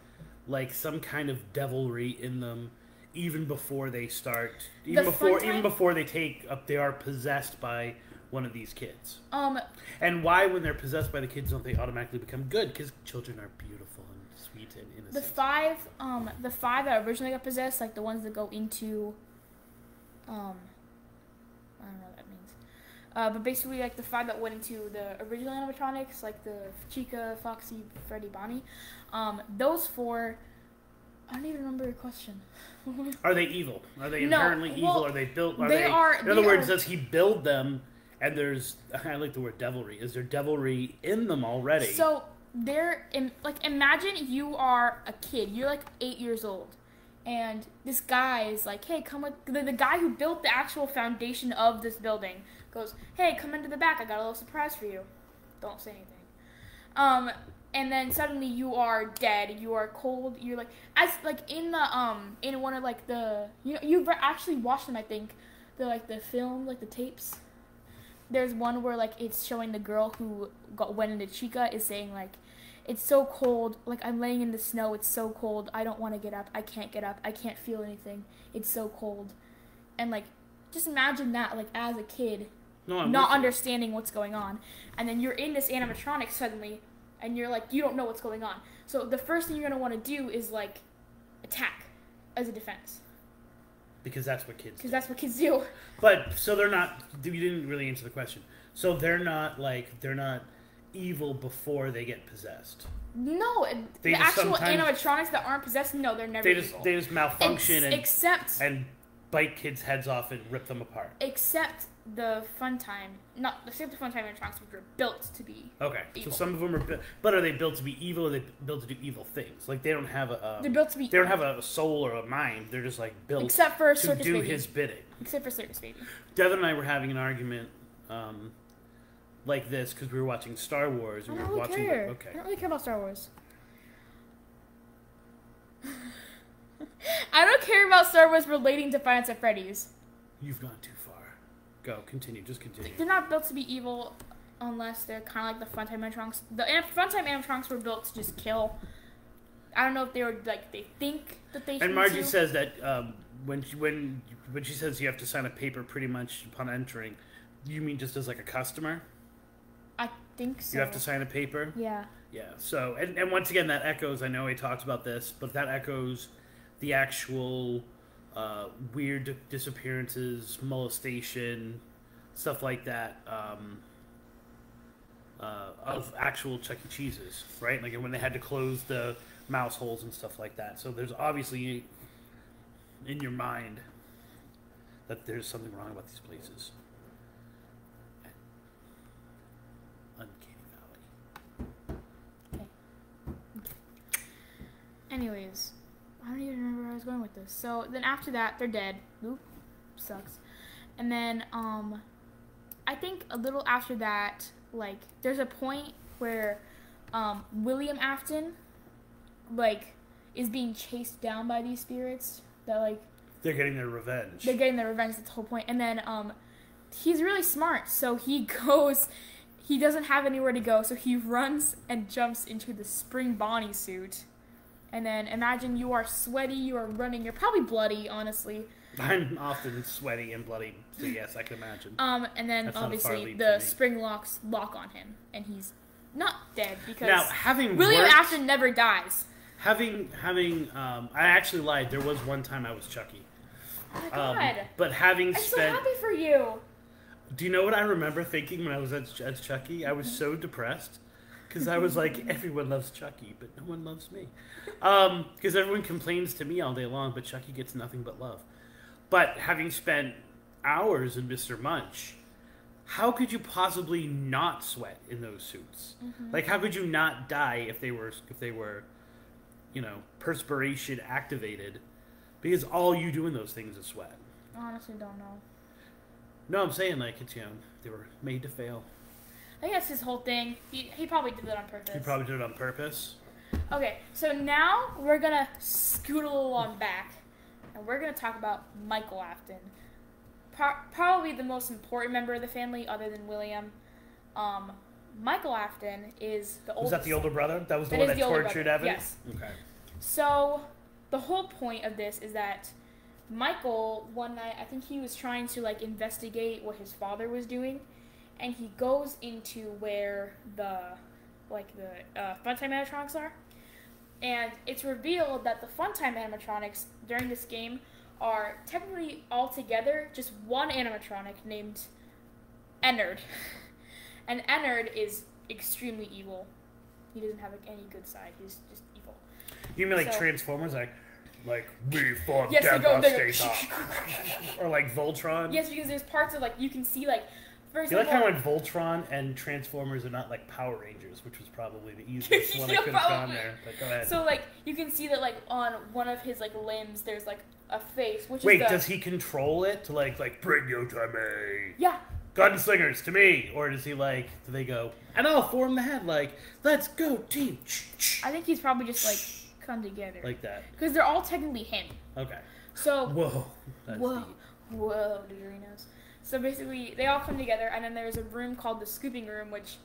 like some kind of devilry in them even before they start? Even before they take up, they are possessed by one of these kids. And why, when they're possessed by the kids, don't they automatically become good? Because children are beautiful and sweet and innocent. The five that originally got possessed, like the ones that go into, I don't know what that means. But basically, like the 5 that went into the original animatronics, like the Chica, Foxy, Freddy, Bonnie, those 4. I don't even remember your question. Are they evil? Are they inherently evil? Are they built? In other words, does he build them? And there's, I like the word devilry. Is there devilry in them already? So imagine you are a kid. You're like 8 years old. And this guy is like, hey, come with... The guy who built the actual foundation of this building goes, hey, come into the back. I got a little surprise for you. Don't say anything. And then suddenly you are dead. You are cold. You're like... As, like, in the, in one of, like, the... You know, you've actually watched them, I think. The film, like, the tapes. There's one where, like, it's showing the girl who went into Chica is saying, like... It's so cold, like, I'm laying in the snow, it's so cold, I don't want to get up, I can't get up, I can't feel anything, it's so cold. And, like, just imagine that, like, as a kid, not understanding what's going on. And then you're in this animatronic suddenly, and you're like, you don't know what's going on. So the first thing you're going to want to do is, like, attack as a defense. Because that's what kids do. Because that's what kids do. But, so they're not, you didn't really answer the question. So they're not evil before they get possessed. No, the actual animatronics that aren't possessed, no, they're never evil. They just malfunction and bite kids' heads off and rip them apart. Except the Funtime animatronics, which were built to be evil. So some of them are built, but are they built to be evil, or are they built to do evil things? Like, they don't have a... they're built to be... They don't have a soul or a mind. They're just, like, built Except for to do his bidding. Except for Circus Baby. Devin and I were having an argument... like this, because we were watching Star Wars. And I don't really care about Star Wars. I don't care about Star Wars relating to Five Nights at Freddy's. You've gone too far. Go, continue, just continue. They're not built to be evil unless they're kind of like the Funtime animatronics. The Funtime animatronics were built to just kill. I don't know if they were, like, they think that they should. And Margie says that when she says you have to sign a paper pretty much upon entering, you mean just as like a customer? I think so. You have to sign a paper? Yeah. Yeah. So, and once again, that echoes, I know we talked about this, but that echoes the actual weird disappearances, molestation, stuff like that, of actual Chuck E. Cheese's, right? Like when they had to close the mouse holes and stuff like that. So there's obviously in your mind that there's something wrong about these places. Anyways, I don't even remember where I was going with this. So then after that, they're dead. Oop, sucks. And then I think a little after that, like, there's a point where William Afton, like, is being chased down by these spirits that, like... They're getting their revenge. That's the whole point. And then he's really smart, so he goes... He doesn't have anywhere to go, so he runs and jumps into the Spring Bonnie suit. And then imagine you are sweaty, you are running, you're probably bloody, honestly. I'm often sweaty and bloody, so yes, I can imagine. And then That's obviously the spring locks lock on him, and he's not dead because now, William Afton never dies. I actually lied. There was one time I was Chucky. Oh my god! But having spent, I'm so happy for you. Do you know what I remember thinking when I was as Chucky? I was so depressed because I was like, everyone loves Chucky, but no one loves me. Because everyone complains to me all day long, but Chucky gets nothing but love. But having spent hours in Mr. Munch, how could you possibly not sweat in those suits? Mm-hmm. Like, how could you not die if they were, you know, perspiration activated? Because all you do in those things is sweat. I honestly don't know. No, I'm saying, like, it's, you know, they were made to fail. I think that's his whole thing. He probably did it on purpose. He probably did it on purpose. Okay, so now we're going to scoot a little on back, and we're going to talk about Michael Afton. Probably the most important member of the family other than William. Michael Afton is the oldest. Was that the older brother? That was the one that tortured Evan? Yes. Okay. So, the whole point of this is that Michael, one night, I think he was trying to, like, investigate what his father was doing, and he goes into where the Funtime animatronics are, and it's revealed that the Funtime animatronics during this game are technically all together just one animatronic named Ennard. And Ennard is extremely evil. He doesn't have, like, any good side. He's just evil. You mean like Transformers, like we fought Devastator, or like Voltron? Yes, because there's parts of, like, you can see, like, first you like how like Voltron and Transformers are not like Power Rangers, which was probably the easiest one I could have gone there. But go ahead. So, like, you can see that, like, on one of his, like, limbs, there's, like, a face, which Wait, is does he control it to like bring you to me? Yeah. Gunslingers to me, or does he do they go and I'll form the head like let's go team? I think he's probably just like come together like that because they're all technically him. Okay. So that's whoa, deep. Whoa, Doritos. So basically, they all come together, and then there's a room called the Scooping Room, which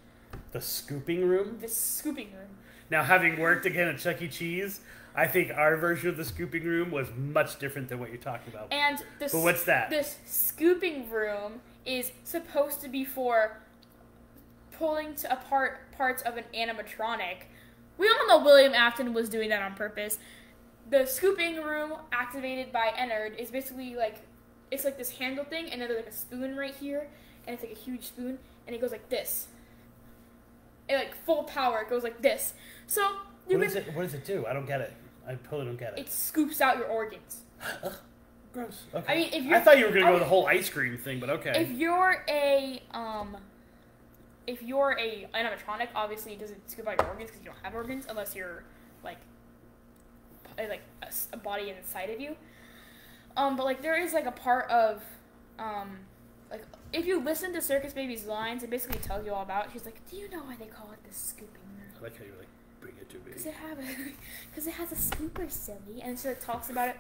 the Scooping Room. The Scooping Room. Now, having worked again at Chuck E. Cheese, I think our version of the Scooping Room was much different than what you're talking about. And but what's that? This Scooping Room is supposed to be for pulling apart parts of an animatronic. We all know William Afton was doing that on purpose. The Scooping Room, activated by Ennard, is basically like, it's like this handle thing, and then there's like a spoon right here, and it's like a huge spoon, and it goes like this. And like full power, it goes like this. So what does it do? I don't get it. I totally don't get it. It scoops out your organs. Gross. Okay. I mean, I thought you were gonna go the whole ice cream thing, but okay. If you're a animatronic, obviously it doesn't scoop out your organs because you don't have organs unless you're like a body inside of you. But like there is like a part of like if you listen to Circus Baby's lines, it basically tells you all about it. She's like, "Do you know why they call it the Scooping Room?" I like how you like bring it to me. Because it has a scooper, silly, and so it talks about it.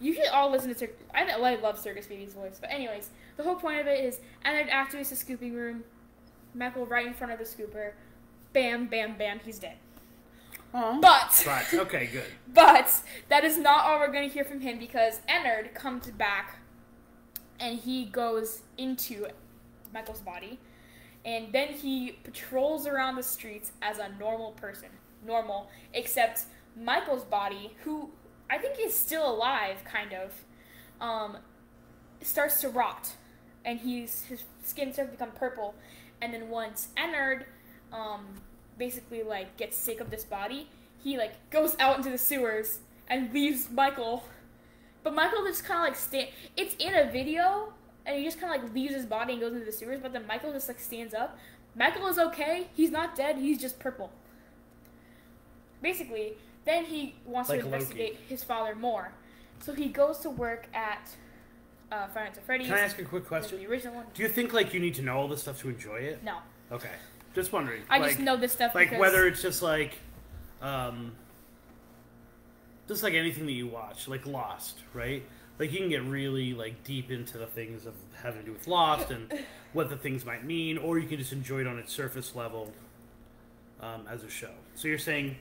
You should all listen to Circus. I love Circus Baby's voice, but anyways, the whole point of it is, and then activates the Scooping Room. Michael right in front of the scooper. Bam, bam, bam. He's dead. Aww. But okay, good. But that is not all we're going to hear from him because Ennard comes back and he goes into Michael's body and then he patrols around the streets as a normal person. Normal, except Michael's body, who I think is still alive, kind of, starts to rot and his skin starts to become purple. And then once Ennard basically like gets sick of this body, he like goes out into the sewers and leaves Michael. But Michael just kind of like it's in a video and he just kind of like leaves his body and goes into the sewers, but then Michael just like stands up. Michael is okay. He's not dead. He's just purple. Basically, then he wants to investigate his father more. So he goes to work at Five Nights at Freddy's. Can I ask a quick question? The original one. Do you think like you need to know all this stuff to enjoy it? No. Okay. Just wondering. I just know this stuff like because... whether it's just like anything that you watch, like Lost, right? Like you can get really like deep into the things of having to do with Lost and what the things might mean, or you can just enjoy it on its surface level as a show. So you're saying,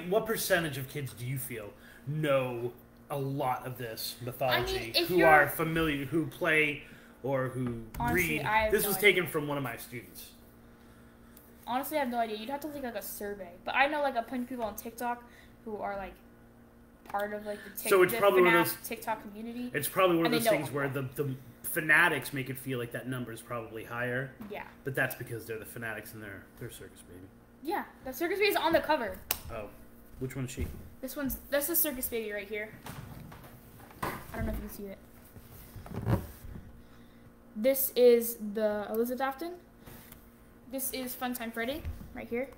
what percentage of kids do you feel know a lot of this mythology, who are familiar, who play, or who read? This was taken from one of my students. Honestly, I have no idea. You'd have to take like a survey. But I know like a bunch of people on TikTok who are like part of like the TikTok community. It's probably one of those things where the fanatics make it feel like that number is probably higher. Yeah. But that's because they're the fanatics and they're Circus Baby. Yeah, the Circus Baby is on the cover. Oh, which one's she? That's the Circus Baby right here. I don't know if you can see it. This is the Elizabethan. This is Funtime Freddy, right here.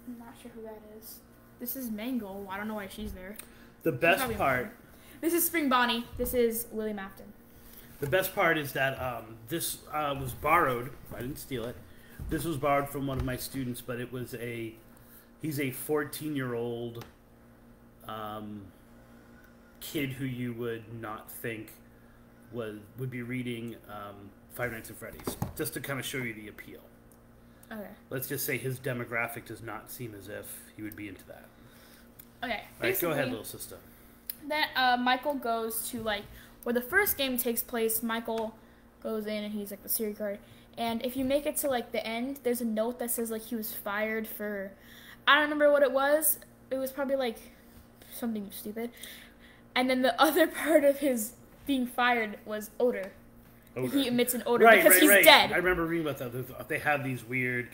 I'm not sure who that is. This is Mangle. I don't know why she's there. The best part... This is Spring Bonnie. This is William Afton. The best part is that this was borrowed. I didn't steal it. This was borrowed from one of my students, but it was he's a 14-year-old kid who you would not think would be reading Five Nights at Freddy's, just to kind of show you the appeal. Okay. Let's just say his demographic does not seem as if he would be into that. Okay. All right, go ahead, little sister. Then Michael goes to like where the first game takes place. Michael goes in and he's like the security guard. And if you make it to like the end, there's a note that says like he was fired for, I don't remember what it was. It was probably like something stupid. And then the other part of his being fired was odor. He emits an odor because he's dead. I remember reading about that. They have these weird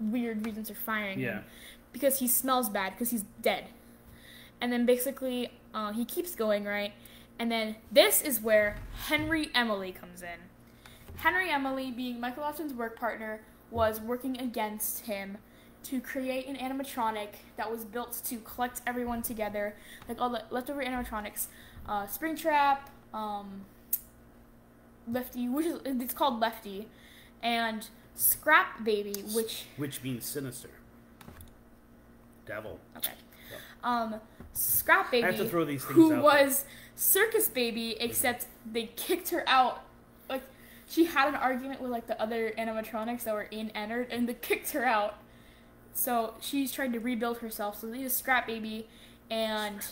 reasons for firing him. Because he smells bad because he's dead. And then basically he keeps going, right? And then this is where Henry Emily comes in. Henry Emily, being Michael Afton's work partner, was working against him to create an animatronic that was built to collect everyone together, like all the leftover animatronics. Springtrap, Lefty, it's called Lefty, and Scrap Baby, which means sinister. Devil. Okay. Scrap Baby, I have to throw these things who was Circus Baby, except they kicked her out. Like, she had an argument with like the other animatronics that were in Ennard, and they kicked her out. So she's trying to rebuild herself. So they use Scrap Baby and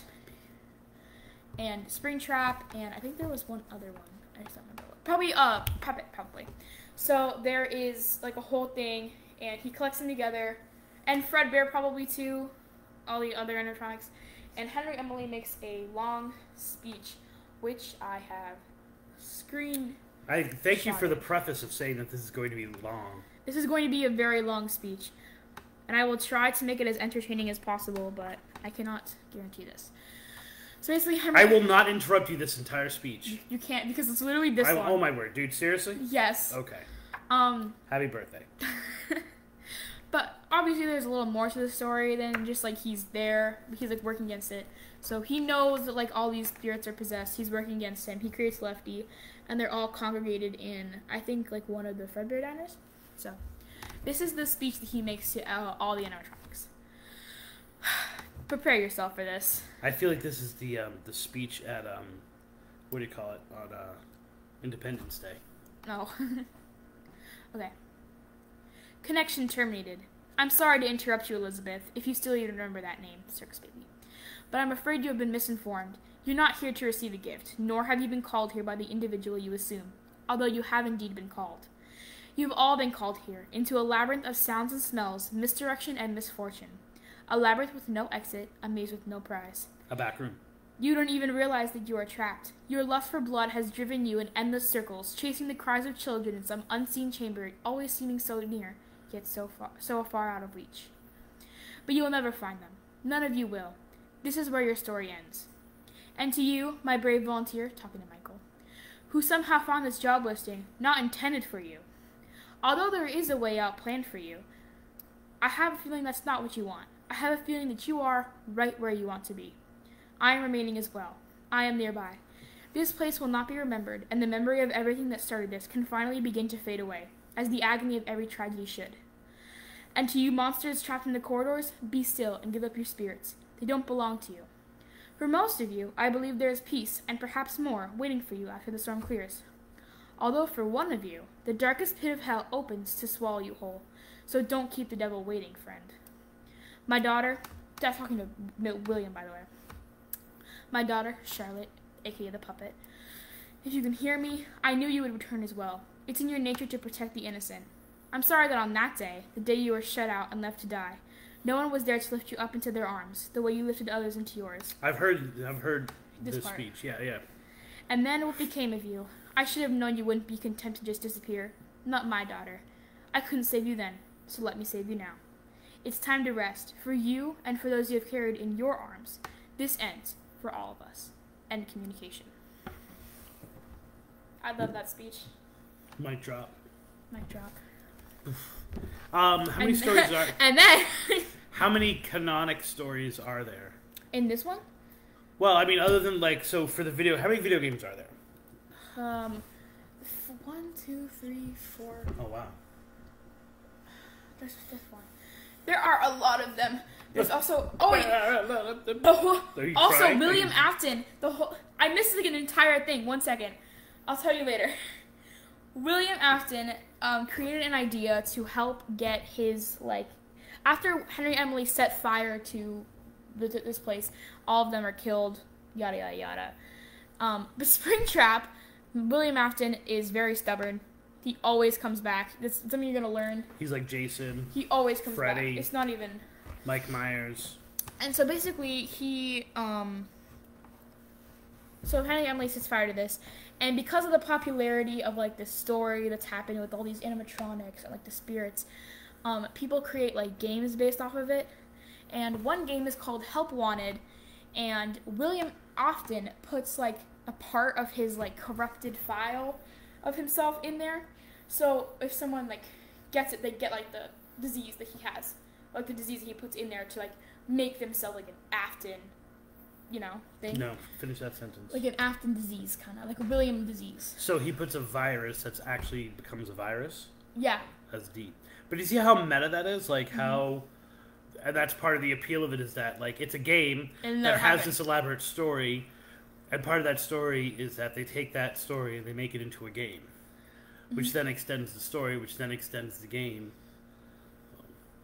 Springtrap, and I think there was one other one. I just don't remember. Probably Puppet, probably. So there is like a whole thing, and he collects them together, and Fredbear probably too, all the other animatronics. And Henry Emily makes a long speech, which I have screened. I thank you for the preface of saying that this is going to be long. This is going to be a very long speech, and I will try to make it as entertaining as possible, but I cannot guarantee this. So basically, I will not interrupt you this entire speech. You can't, because it's literally this long. Oh my word, dude! Seriously? Yes. Okay. Happy birthday. But obviously, there's a little more to the story than just like he's there. He's like working against it. So he knows that like all these spirits are possessed. He's working against him. He creates Lefty, and they're all congregated in, I think, like one of the Fredbear diners. So this is the speech that he makes to all the animatronics. Prepare yourself for this. I feel like this is the speech at what do you call it, on Independence Day. No. Okay. Connection terminated. I'm sorry to interrupt you, Elizabeth, if you still even remember that name, Circus Baby. But I'm afraid you have been misinformed. You're not here to receive a gift, nor have you been called here by the individual you assume, although you have indeed been called. You've all been called here, into a labyrinth of sounds and smells, misdirection and misfortune. A labyrinth with no exit, a maze with no prize. A back room. You don't even realize that you are trapped. Your lust for blood has driven you in endless circles, chasing the cries of children in some unseen chamber, always seeming so near, yet so far out of reach. But you will never find them. None of you will. This is where your story ends. And to you, my brave volunteer, talking to Michael, who somehow found this job listing, not intended for you. Although there is a way out planned for you, I have a feeling that's not what you want. I have a feeling that you are right where you want to be. I am remaining as well. I am nearby. This place will not be remembered, and the memory of everything that started this can finally begin to fade away, as the agony of every tragedy should. And to you monsters trapped in the corridors, be still and give up your spirits. They don't belong to you. For most of you, I believe there is peace, and perhaps more, waiting for you after the storm clears. Although for one of you, the darkest pit of hell opens to swallow you whole, so don't keep the devil waiting, friend. My daughter, that's talking to William, by the way. My daughter, Charlotte, aka the puppet. If you can hear me, I knew you would return as well. It's in your nature to protect the innocent. I'm sorry that on that day, the day you were shut out and left to die, no one was there to lift you up into their arms, the way you lifted others into yours. I've heard this speech. Yeah. And then what became of you? I should have known you wouldn't be content to just disappear. Not my daughter. I couldn't save you then, so let me save you now. It's time to rest, for you and for those you have carried in your arms. This ends for all of us. End communication. I love that speech. Mic drop. Mic drop. How many stories are... And then... How many canonic stories are there? In this one? Well, I mean, other than, like, so for the video... How many video games are there? 1, 2, 3, 4... Oh, wow. There's the 5th one. There are a lot of them. There's also... Oh, wait. Also, crying? William Afton. I missed, like, an entire thing. 1 second. I'll tell you later. William Afton created an idea to help get his, like... After Henry and Emily set fire to this place, all of them are killed, yada, yada, yada. The Springtrap, William Afton is very stubborn. He always comes back. That's something you're going to learn. He's like Jason. He always comes Freddy, back. It's not even... Mike Myers. And so basically, he... So Henry and Emily sets fire to this. And because of the popularity of, like, this story that's happening with all these animatronics and, like, the spirits... people create, like, games based off of it, and one game is called Help Wanted, and William often puts, like, a part of his, like, corrupted file of himself in there, so if someone, like, gets it, they get, like, the disease that he has, like, the disease he puts in there to, like, make themselves, like, an Afton, you know, thing. No, finish that sentence. Like an Afton disease, kind of, like a William disease. So he puts a virus that's actually becomes a virus? Yeah. That's deep. But you see how meta that is? Like, how... And that's part of the appeal of it is that, like, it's a game that has this elaborate story, and part of that story is that they take that story and they make it into a game, which then extends the story, which then extends the game.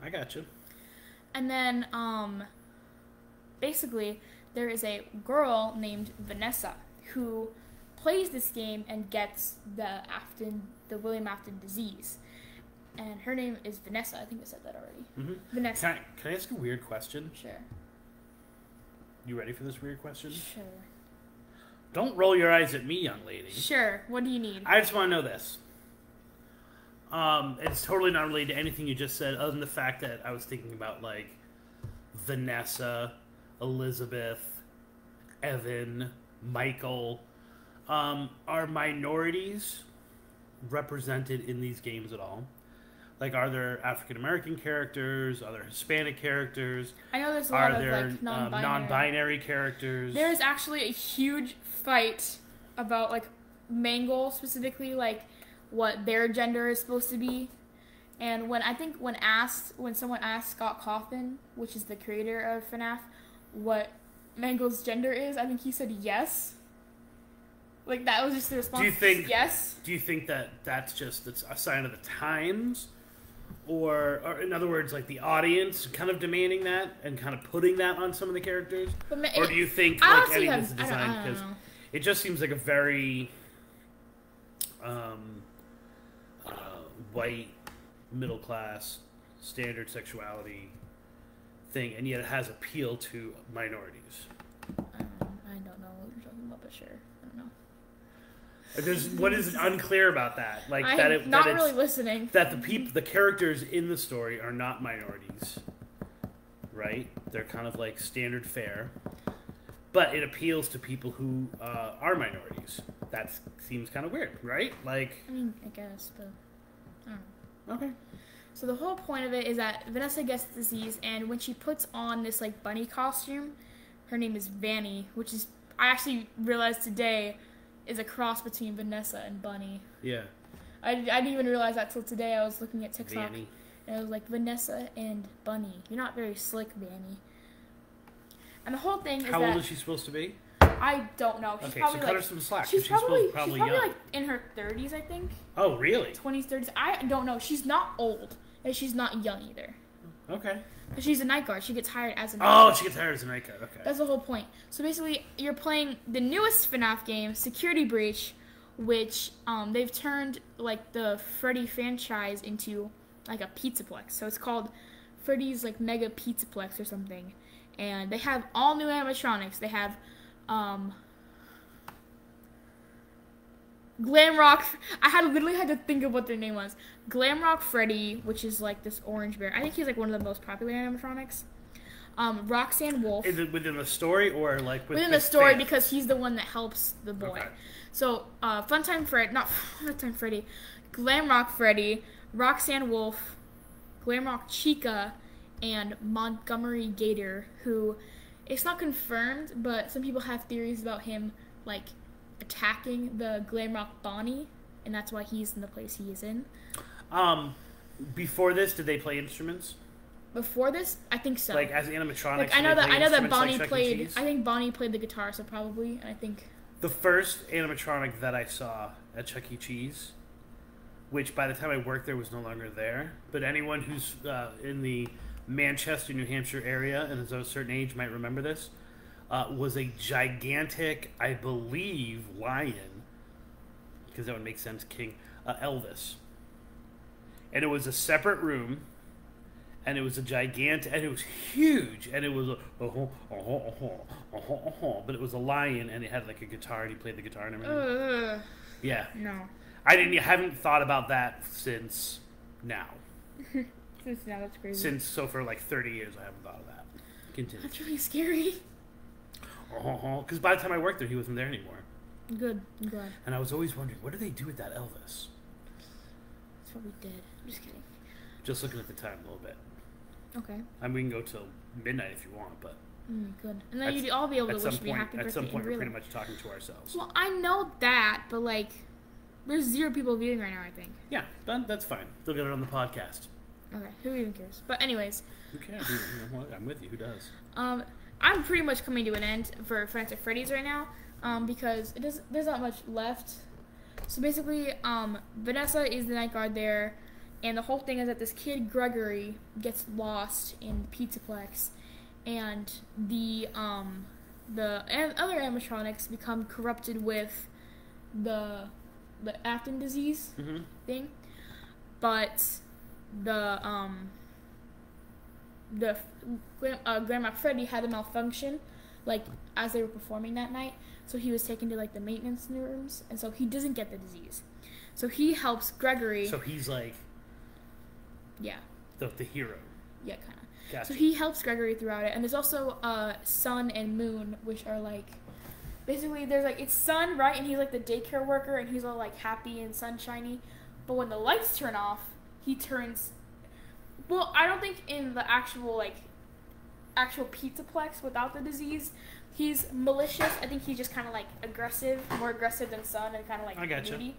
I got you. And then, basically, there is a girl named Vanessa who plays this game and gets the William Afton disease. And her name is Vanessa. I think I said that already. Mm-hmm. Vanessa. Can I ask a weird question? Sure. You ready for this weird question? Sure. Don't roll your eyes at me, young lady. Sure. What do you need? I just want to know this. It's totally not related to anything you just said, other than the fact that I was thinking about, like, Vanessa, Elizabeth, Evan, Michael. Are minorities represented in these games at all? Like, are there African-American characters? Are there Hispanic characters? I know there's a lot of, Are like, there non-binary characters? There's actually a huge fight about, like, Mangle, specifically, like, what their gender is supposed to be. And when someone asked Scott Cawthon, which is the creator of FNAF, what Mangle's gender is, I think he said yes. Like, that was just the response. Yes. Do you think that that's just a sign of the times? Or in other words, like, the audience kind of demanding that and kind of putting that on some of the characters? Or do you think, like, any of this is designed? Because it just seems like a very white, middle-class, standard sexuality thing, and yet it has appeal to minorities. I don't know what you're talking about, but sure. I don't know. What is unclear about that? Like, I'm not really listening. That the characters in the story are not minorities, right? They're kind of like standard fare, but it appeals to people who are minorities. That seems kind of weird, right? Like, I mean, I guess, but I don't know. Okay. So the whole point of it is that Vanessa gets the disease, and when she puts on this, like, bunny costume, her name is Vanny, which is, I actually realized today, is a cross between Vanessa and Bunny. Yeah. I didn't even realize that till today. I was looking at TikTok. Vanny. And it was like, Vanessa and Bunny. You're not very slick, Vanny. And the whole thing is How old is she supposed to be? I don't know. She's probably so cut her some slack. She's probably young. like in her 30s, I think. Oh, really? 20s, 30s. I don't know. She's not old. And she's not young either. Okay. But she's a night guard. She gets hired as a night guard. Oh, she gets hired as a night guard. Okay. That's the whole point. So basically, you're playing the newest FNAF game, Security Breach, which they've turned like the Freddy franchise into like a pizzaplex. So it's called Freddy's like Mega Pizzaplex or something. And they have all new animatronics. They have Glam Rock. I literally had to think of what their name was. Glam Rock Freddy, which is like this orange bear. I think he's like one of the most popular animatronics. Roxanne Wolf. Is it within the story or like within the story because he's the one that helps the boy. Okay. So Funtime Freddy, Glam Rock Freddy, Roxanne Wolf, Glam Rock Chica, and Montgomery Gator, who it's not confirmed, but some people have theories about him like attacking the Glam Rock Bonnie, and that's why he's in the place he is in. Before this, did they play instruments? Before this, I think so. Like as animatronics. Like, I know that Bonnie like played. I think Bonnie played the guitar, so probably. And I think the first animatronic that I saw at Chuck E. Cheese, which by the time I worked there was no longer there, but anyone who's in the Manchester, New Hampshire area and is of a certain age might remember this, was a gigantic, I believe, lion, because that would make sense, king, Elvis. And it was a separate room, and it was a gigantic, and it was huge, and it was but it was a lion, and it had like a guitar, and he played the guitar and everything. Yeah. No. Haven't thought about that since now. Since now, that's crazy. So for like 30 years, I haven't thought of that. Continue. That's really scary. Because by the time I worked there, he wasn't there anymore. Good. I'm glad. And I was always wondering, what did they do with that Elvis? That's what we did. I'm just kidding. Just looking at the time a little bit. Okay. I mean, we can go till midnight if you want, but... good. And then you'd all be able to wish me a happy birthday. At some point, we're pretty much talking to ourselves. Well, I know that, but like, there's 0 people viewing right now, I think. Yeah, that's fine. They'll get it on the podcast. Okay, who even cares? But anyways. Who cares? I'm with you. Who does? I'm pretty much coming to an end for Friends at Freddy's right now, because there's not much left. So basically, Vanessa is the night guard there, and the whole thing is that this kid Gregory gets lost in the Pizzaplex, and the other animatronics become corrupted with the Afton disease thing, but Grandma Freddy had a malfunction, like as they were performing that night. So he was taken to like the maintenance rooms, and so he doesn't get the disease. So he helps Gregory. So he's like, yeah, the hero. Yeah, kind of. Gotcha. So he helps Gregory throughout it, and there's also Sun and Moon, which are like, basically there's like, it's Sun, right, and he's like the daycare worker, and he's all like happy and sunshiny, but when the lights turn off, he turns. Well, I don't think in the actual Pizzaplex without the disease, he's malicious. I think he's just kind of like aggressive, more aggressive than Sun, and kind of like moody.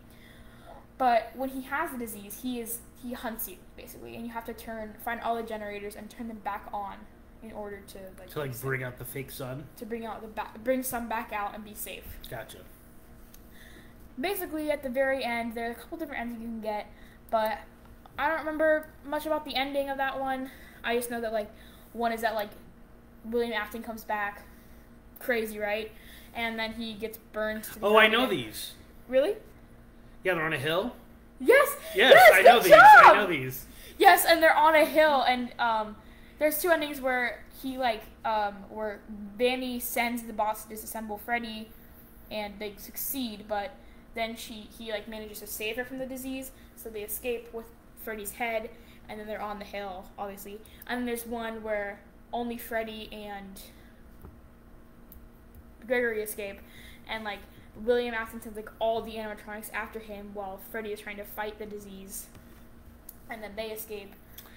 But when he has the disease, he hunts you basically, and you have to find all the generators and turn them back on in order to bring out the fake Sun. To bring Sun back out and be safe. Gotcha. Basically, at the very end, there are a couple different endings you can get, but I don't remember much about the ending of that one. I just know that, like, one is that, like, William Afton comes back. Crazy, right? And then he gets burned to the ground I know again. these. Really? Yeah, they're on a hill? Yes! Yes, I know these. I know these. Yes, and they're on a hill, and there's 2 endings where he, like, where Vanny sends the boss to disassemble Freddy, and they succeed, but then he, like, manages to save her from the disease, so they escape with Freddy's head, and then they're on the hill, obviously. And then there's one where only Freddy and Gregory escape, and like William Afton sends like all the animatronics after him while Freddy is trying to fight the disease, and then they escape.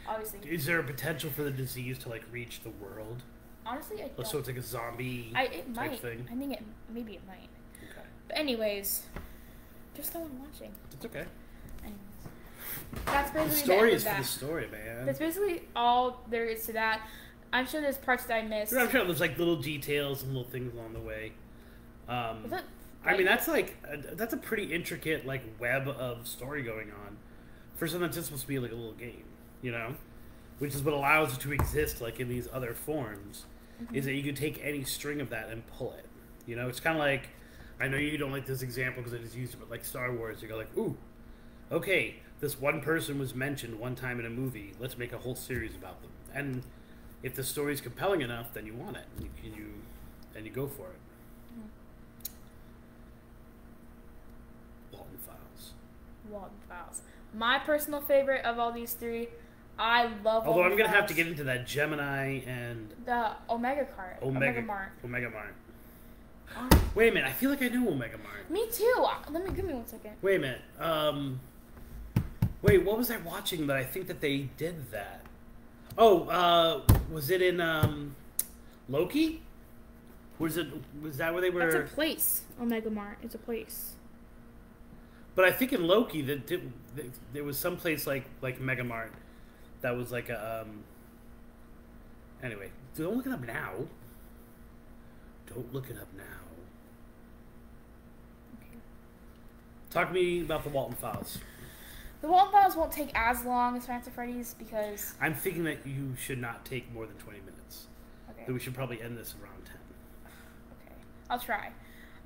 Obviously, is there a potential for the disease to like reach the world? Honestly, I don't. So it's like a zombie it type might. thing. I think maybe it might. Okay. But anyways, just no one watching. It's okay. Anyways, that's basically the story is for the story, man. That's basically all there is to that. I'm sure there's parts that I missed. I'm sure there's like little details and little things along the way. I mean, that's a pretty intricate like web of story going on for something that's just supposed to be like a little game, you know, which is what allows it to exist like in these other forms. Mm-hmm. Is that you can take any string of that and pull it. You know, it's kind of like, I know you don't like this example because I just used it, but like Star Wars, you go like, ooh, okay, this one person was mentioned one time in a movie. Let's make a whole series about them. And if the story's compelling enough, then you want it. And you go for it. Walton Files. Walton Files. My personal favorite of all these three. I love. Although I'm gonna have to get into that Gemini and the Omega card. Omega Mart. Omega Mart. Wait a minute. I feel like I know Omega Mart. Me too. Give me 1 second. Wait a minute. Wait. What was I watching? That I think that they did that. Oh, was it in Loki? Was that where they were? That's a place. Omega Mart. It's a place. But I think in Loki there was some place like Mega Mart that was like a Anyway, don't look it up now. Don't look it up now. Okay. Talk to me about the Walton Files. The Walton Files won't take as long as Five Nights at Freddy's because I'm thinking that you should not take more than 20 minutes. Okay. That we should probably end this around 10. Okay, I'll try.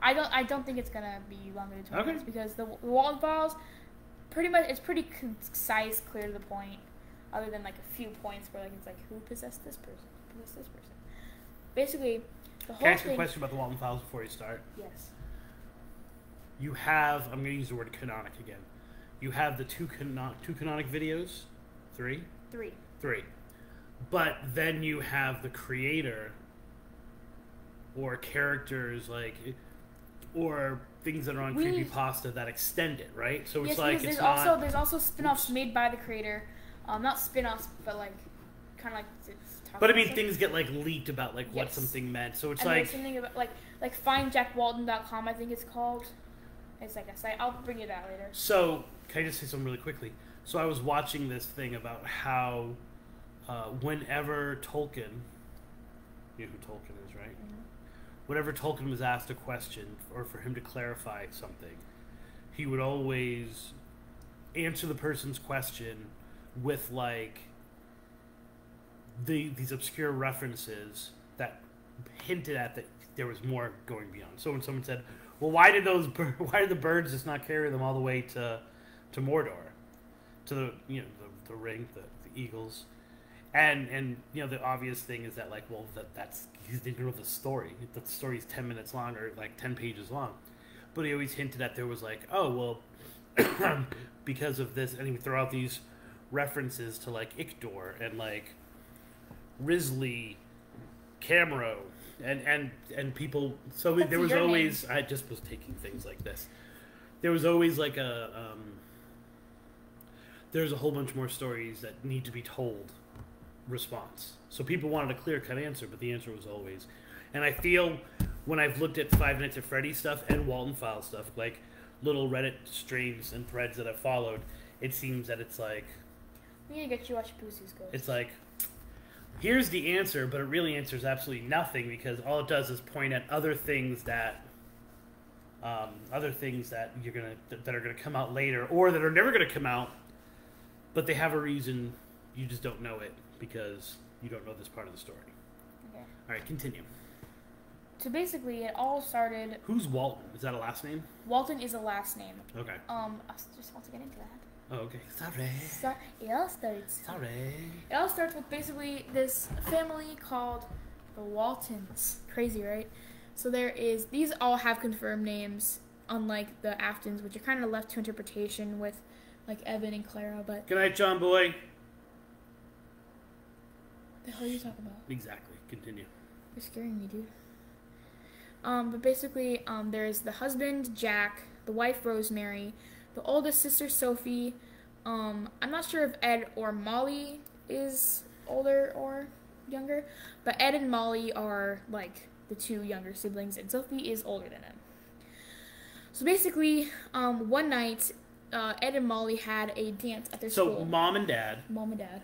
I don't think it's gonna be longer than 20 minutes because the Walton Files it's pretty concise, clear to the point. Other than like a few points where like it's like who possessed this person, who possessed this person. Basically, the whole Can I ask thing. you a question about the Walton Files before you start? Yes. You have, I'm going to use the word canonic again. You have the two canonic videos? Three. But then you have the creator or characters like, or things that are on Creepypasta that extend it, right? So it's like it's not... There's also spin-offs made by the creator. Not spin-offs, but like, kind of like... But I mean, things get like leaked about like what something meant. So it's and like... something about like findjackwalton.com, I think it's called. It's like a site. I'll bring you that later. So, can I just say something really quickly? So I was watching this thing about how whenever Tolkien... You know who Tolkien is, right? Mm-hmm. Whenever Tolkien was asked a question or for him to clarify something, he would always answer the person's question with like these obscure references that hinted at that there was more going beyond. So when someone said, "Well, why did the birds just not carry them all the way to Mordor, to the the ring, the eagles?" And the obvious thing is that like, well, that's he's thinking of the story. The story's 10 minutes long or like 10 pages long, but he always hinted at there was like, oh well, because of this, and he would throw out these references to like Ictor and like Risley, Camero, and people. So there was always I just was taking things like this. There was always like there's a whole bunch more stories that need to be told. Response. So people wanted a clear-cut answer, but the answer was always. And I feel when I've looked at Five Nights at Freddy stuff and Walton Files stuff, like little Reddit streams and threads that I've followed, it seems that it's like... We need to get you watch Boosie's Ghost. It's like, here's the answer, but it really answers absolutely nothing because all it does is point at other things that that are gonna come out later or that are never gonna come out, but they have a reason. You just don't know it because you don't know this part of the story. Okay. All right, continue. So basically, it all started... Who's Walton? Is that a last name? Walton is a last name. Okay. I just want to get into that. Oh, okay. Sorry. It all starts... Sorry. It all starts with basically this family called the Waltons. Crazy, right? So these all have confirmed names, unlike the Aftons, which are kind of left to interpretation with, like, Evan and Clara, but... Good night, John Boy. The hell are you talking about? Exactly. Continue. You're scaring me, dude. But basically, there's the husband, Jack, the wife, Rosemary, the oldest sister, Sophie. I'm not sure if Ed or Molly is older or younger, but Ed and Molly are, like, the two younger siblings, and Sophie is older than them. So basically, one night, Ed and Molly had a dance at their school. So mom and dad. Mom and dad.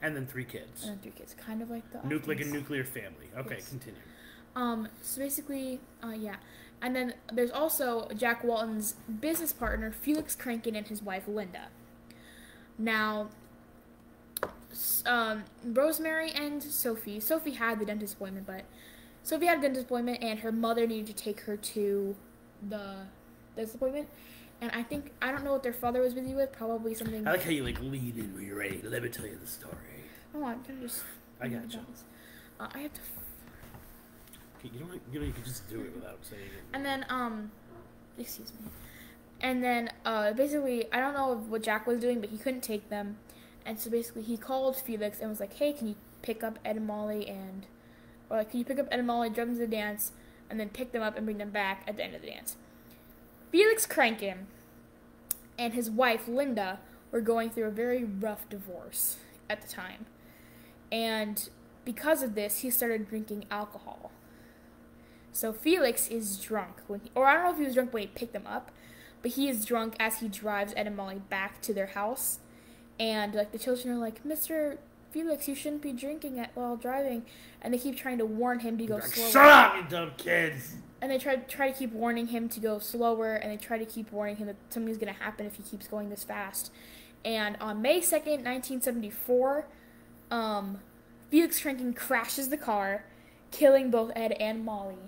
And then 3 kids. And then 3 kids. Kind of like the... Like a nuclear family. Okay, yes. Continue. So basically, yeah. And then there's also Jack Walton's business partner, Felix Kranken, and his wife, Linda. Now, Rosemary and Sophie had the dentist appointment, and her mother needed to take her to the dentist appointment. And I don't know what their father was busy with, probably something... I like how you, like, lead in when you're ready. Let me tell you the story. Oh, I'm gonna just... I got you. I have to... You can just do it without saying it. And then, excuse me. And then, basically, I don't know what Jack was doing, but he couldn't take them. And so basically, he called Felix and was like, hey, can you pick up Ed and Molly can you pick up Ed and Molly, drag them to the dance, and then pick them up and bring them back at the end of the dance? Felix Kranken and his wife, Linda, were going through a very rough divorce at the time. And because of this, he started drinking alcohol. So Felix is drunk, I don't know if he was drunk when he picked them up, but he is drunk as he drives Ed and Molly back to their house. And, like, the children are like, Mr. Felix, you shouldn't be drinking while driving. And they keep trying to warn him to go slower. Shut up, you dumb kids! And they try to keep warning him to go slower, and they try to keep warning him that something's going to happen if he keeps going this fast. And on May 2nd, 1974, Felix Kranken crashes the car, killing both Ed and Molly.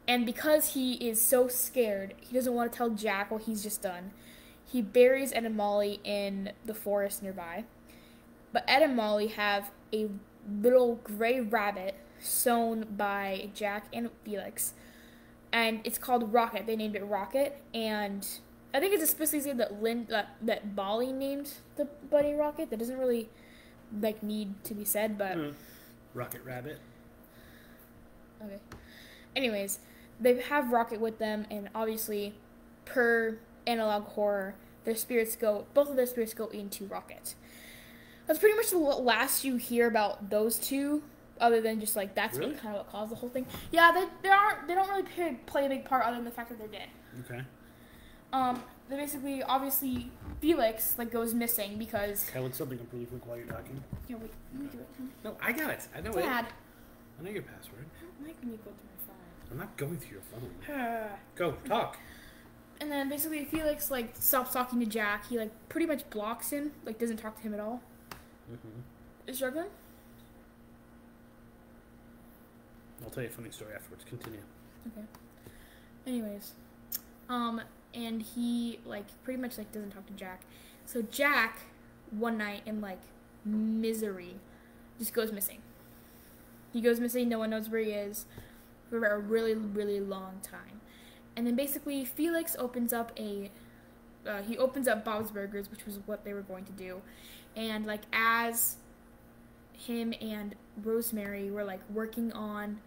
And because he is so scared, he doesn't want to tell Jack what he's just done. He buries Ed and Molly in the forest nearby. But Ed and Molly have a little gray rabbit sewn by Jack and Felix. And it's called Rocket. They named it Rocket. And I think it's explicitly said that Molly named the bunny Rocket. That doesn't really, need to be said, but... Rocket Rabbit. Okay. Anyways, they have Rocket with them, and obviously, per analog horror, both of their spirits go into Rocket. That's pretty much the last you hear about those two, other than just, that's really? what caused the whole thing. Yeah, they don't really play a big part other than the fact that they're dead. Okay. They basically, obviously, Felix, goes missing because... Can I look something up really quick while you're talking? Yeah, wait, let me do it. No, I got it. I know Dad. it. I know your password. I don't like when you go through my phone. I'm not going through your phone. Go, talk. And then, basically, Felix, stops talking to Jack. He, pretty much blocks him, doesn't talk to him at all. Mm-hmm. Is struggling? I'll tell you a funny story afterwards. Continue. Okay. Anyways. And he, pretty much, doesn't talk to Jack. So Jack, one night, in, misery, just goes missing. He goes missing, no one knows where he is, for a really, really long time. And then, basically, Felix opens up Bob's Burgers, which was what they were going to do. And, as him and Rosemary were, working on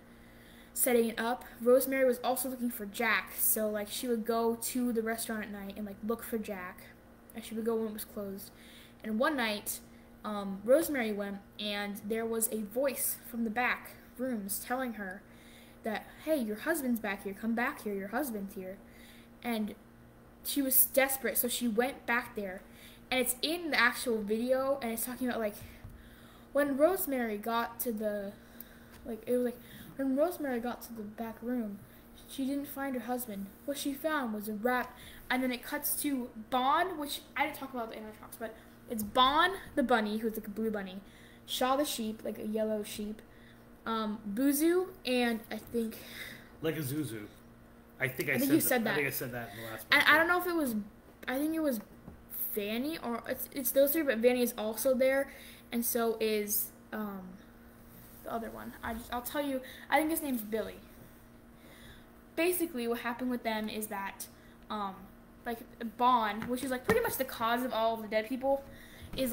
setting it up, Rosemary was also looking for Jack. So, she would go to the restaurant at night and, look for Jack. And she would go when it was closed. And one night, Rosemary went, and there was a voice from the back rooms telling her that, hey, your husband's back here. Come back here. Your husband's here. And she was desperate, so she went back there. And it's in the actual video, and it's talking about, when Rosemary got to the, when Rosemary got to the back room, she didn't find her husband. What she found was a rat. And then it cuts to Bon, which I didn't talk about the inner talks, but it's Bon the bunny, who's a blue bunny, Shaw the sheep, a yellow sheep, Buzu, and I think... a Zuzu. I think I said that in the last one. And I don't know if it was... I think it was Vanny, or it's those three, but Vanny is also there, and so is the other one. I'll tell you, I think his name's Billy. Basically, what happened with them is that, Bon, which is pretty much the cause of all of the dead people, it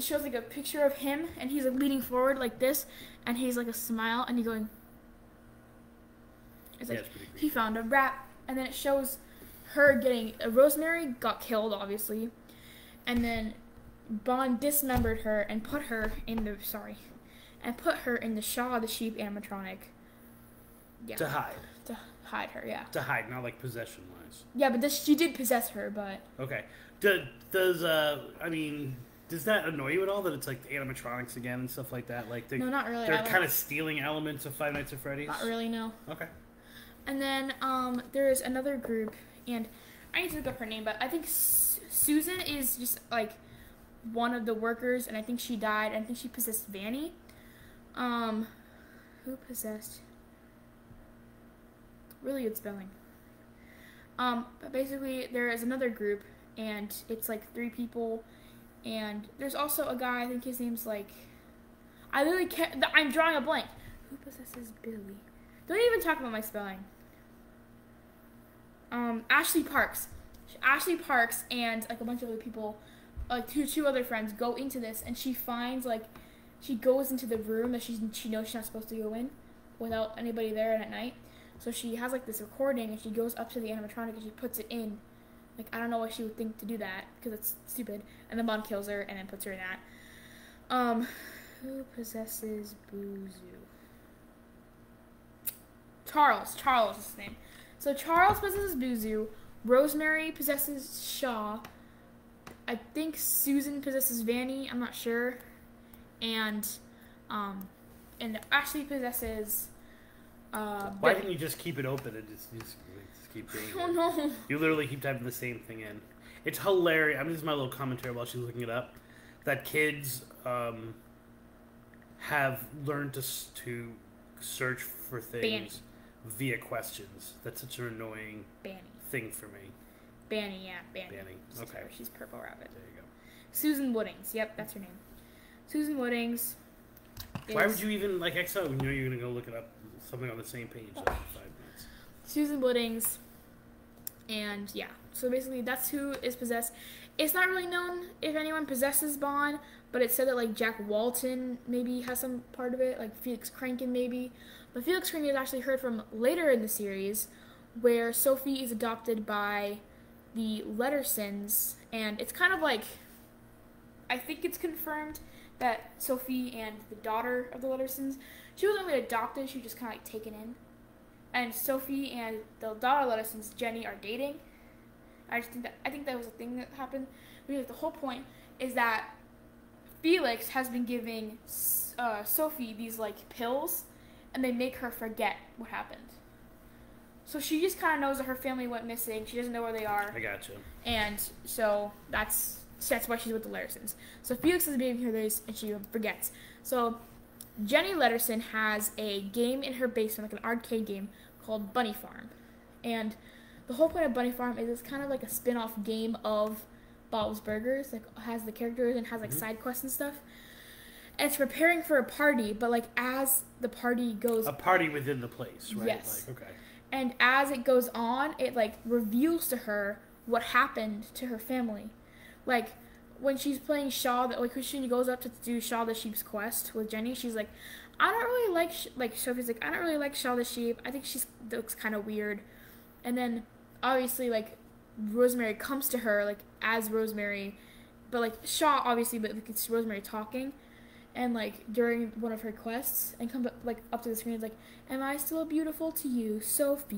shows a picture of him, and he's leaning forward like this, and he's a smile, and he's going. It's he found a rat, and then it shows her getting Rosemary got killed, obviously, and then Bon dismembered her and put her in the Shaw the sheep animatronic. Yeah. To hide. To hide her, yeah. To hide, not like possession-wise. Yeah, but she did possess her, but... Okay. Does that annoy you at all that it's like animatronics again and stuff like that? Like no, not really. They're kind of stealing elements of Five Nights at Freddy's? Not really, no. Okay. And then there's another group, and I need to look up her name, but I think Susan is just like one of the workers, and I think she died. I think she possessed Vanny. Who possessed? Really good spelling. But basically there is another group, and it's like 3 people, and there's also a guy, I think his name's like, I literally can't, I'm drawing a blank. Who possesses Billy? Don't even talk about my spelling. Ashley Parks. Ashley Parks and like a bunch of other people, like two other friends, go into this, and she finds like, she goes into the room that she knows she's not supposed to go in without anybody there at night. So she has like this recording, and she goes up to the animatronic and she puts it in. Like, I don't know why she would think to do that, because it's stupid. And the mom kills her and then puts her in that. Who possesses Boozoo? Charles is his name. So Charles possesses Boozoo. Rosemary possesses Shaw. I think Susan possesses Vanny. I'm not sure. And Ashley possesses. Why didn't you just keep it open and just keep doing it? Oh no! You literally keep typing the same thing in. It's hilarious. I mean, this is my little commentary while she's looking it up. That kids have learned to search for things via questions. That's such an annoying thing for me. Banny, yeah, Banny. Okay. She's Purple Rabbit. There you go. Susan Woodings. Yep, that's her name. Susan Woodings. Why would you even like X out when you know you're gonna go look it up something on the same page in 5 minutes? Susan Woodings. And yeah, so basically that's who is possessed. It's not really known if anyone possesses Bond, but it said that like Jack Walton maybe has some part of it, like Felix Kranken maybe. But Felix Kranken is actually heard from later in the series, where Sophie is adopted by the Lettersons, and it's kind of like, I think it's confirmed that Sophie and the daughter of the Lettersons, she wasn't really adopted, she was just kind of like taken in. And Sophie and the daughter of Lettersons, Jenny, are dating. I think that was a thing that happened. Because the whole point is that Felix has been giving Sophie these like pills, and they make her forget what happened. So she just kind of knows that her family went missing. She doesn't know where they are. I gotcha. And so that's why she's with the Lettersons. So Felix is giving her this, and she forgets. So Jenny Letterson has a game in her basement, like an arcade game called Bunny Farm. And the whole point of Bunny Farm is it's kind of like a spin-off game of Bob's Burgers. Like, has the characters and has like side quests and stuff. And it's preparing for a party, but like as the party goes... A party within the place, right? Yes. Like, okay. And as it goes on, it like reveals to her what happened to her family. Like, when she's playing Shaw, like when she goes up to do Shaw the Sheep's quest with Jenny, she's like, I don't really like, Sophie's like, I don't really like Shaw the Sheep. I think she looks kind of weird. And then, obviously, like, Rosemary comes to her, like, as Rosemary, but, like, Shaw, obviously, but like, it's Rosemary talking. And, like, during one of her quests, and come, like, up to the screen, it's like, am I still beautiful to you, Sophie?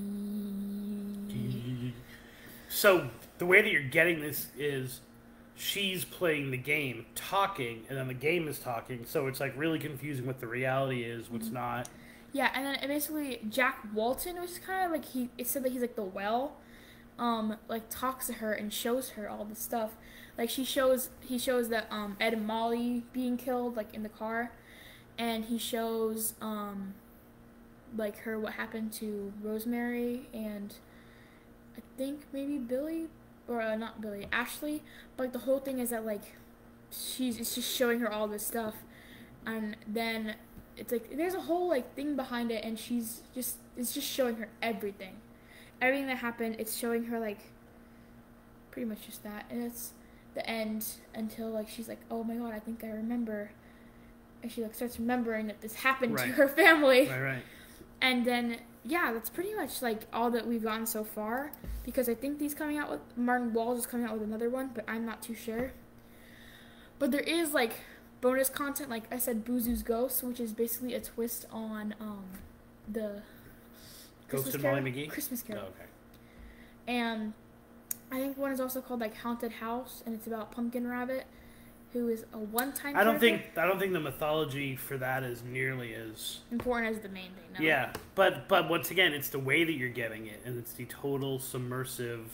So, the way that you're getting this is she's playing the game, talking, and then the game is talking, so it's, like, really confusing what the reality is, what's not. Yeah, and then basically Jack Walton, which is kind of like, it said that he's, like, the well, like, talks to her and shows her all this stuff. Like, he shows that, Ed and Molly being killed, like, in the car, and he shows, like, her, what happened to Rosemary, and I think maybe Billy, or, not Billy, Ashley, but, like, the whole thing is that, like, it's just showing her all this stuff, and then it's, like, there's a whole, like, thing behind it, and it's just showing her everything. Everything that happened, it's showing her, like, pretty much just that, and it's the end until, like, she's like, oh my god, I think I remember, and she, like, starts remembering that this happened to her family. Right. And then, yeah, that's pretty much, like, all that we've gotten so far, because I think Martin Walls is coming out with another one, but I'm not too sure. But there is, like, bonus content, like I said, Boozoo's Ghost, which is basically a twist on, Ghost and Molly McGee? Christmas Carol. Oh, okay. And I think one is also called like Haunted House, and it's about Pumpkin Rabbit, who is a one-time I don't think the mythology for that is nearly as important as the main thing. No. Yeah, but once again, it's the way that you're getting it, and it's the total submersive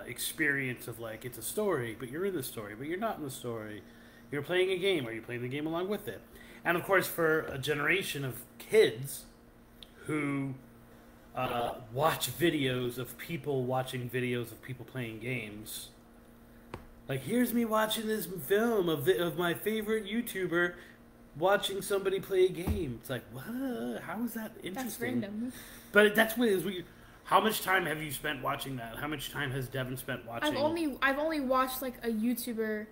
experience of like, it's a story, but you're in the story, but you're not in the story. You're playing a game. Are you playing the game along with it? And of course, for a generation of kids who watch videos of people watching videos of people playing games, like, here's me watching this film of my favorite YouTuber watching somebody play a game. It's like, what? How is that interesting? That's random. But that's what it is. How much time have you spent watching that? How much time has Devin spent watching? I've only watched like a YouTuber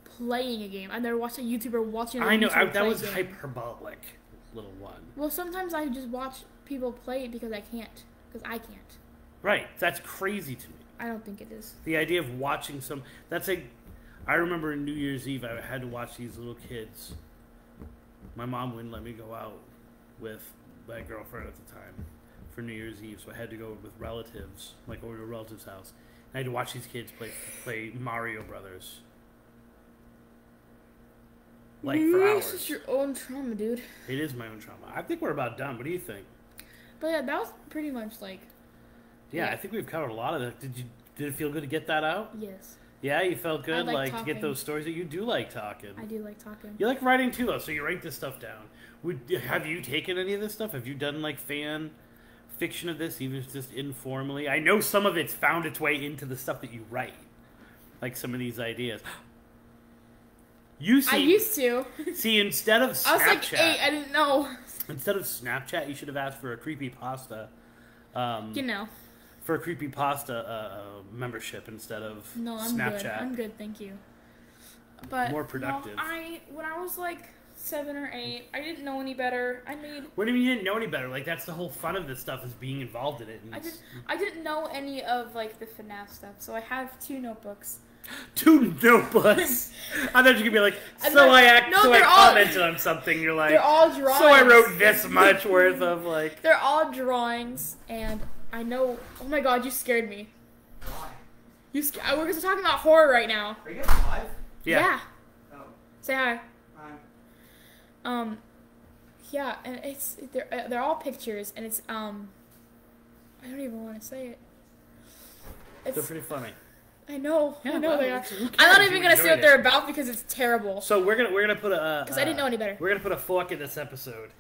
playing a game. I've never watched a YouTuber watching a YouTuber I know, play that was a game. hyperbolic, little one. Well, sometimes I just watch people play it because I can't. Because I can't. Right. That's crazy to me. I don't think it is. The idea of watching I remember New Year's Eve, I had to watch these little kids. My mom wouldn't let me go out with my girlfriend at the time for New Year's Eve, so I had to go with relatives, like over to a relative's house. And I had to watch these kids play Mario Brothers. Like, for hours. This is your own trauma, dude. It is my own trauma. I think we're about done. What do you think? But yeah, that was pretty much like... Yeah, I think we've covered a lot of that. Did it feel good to get that out? Yes. Yeah, you felt good, like to get those stories that you do like talking. I do like talking. You like writing too, though, so you write this stuff down. Have you taken any of this stuff? Have you done like fan fiction of this, even if it's just informally? I know some of it's found its way into the stuff that you write, like some of these ideas. I used to. See, instead of Snapchat, I was like 8. I didn't know. Instead of Snapchat, you should have asked for a creepypasta. For a creepypasta membership instead of Snapchat. Good. I'm good, thank you. But more productive. When I was like 7 or 8, I didn't know any better. What do you mean you didn't know any better? Like, that's the whole fun of this stuff, is being involved in it. I didn't know any of like the FNAF stuff, so I have 2 notebooks. 2 notebooks. I thought you could be like, I commented on something. You're like, they're all drawings. So I wrote this much worth of like. They're all drawings, and I know. Oh my god, you scared me. Why? We're talking about horror right now. Are you guys live? Yeah. Oh. Say hi. Hi. Yeah, and they're all pictures, and it's I don't even want to say it. They're pretty funny. I know. Yeah, I know they are. I'm not even gonna say what they're about because it's terrible. So we're gonna put a because I didn't know any better. We're gonna put a fork in this episode.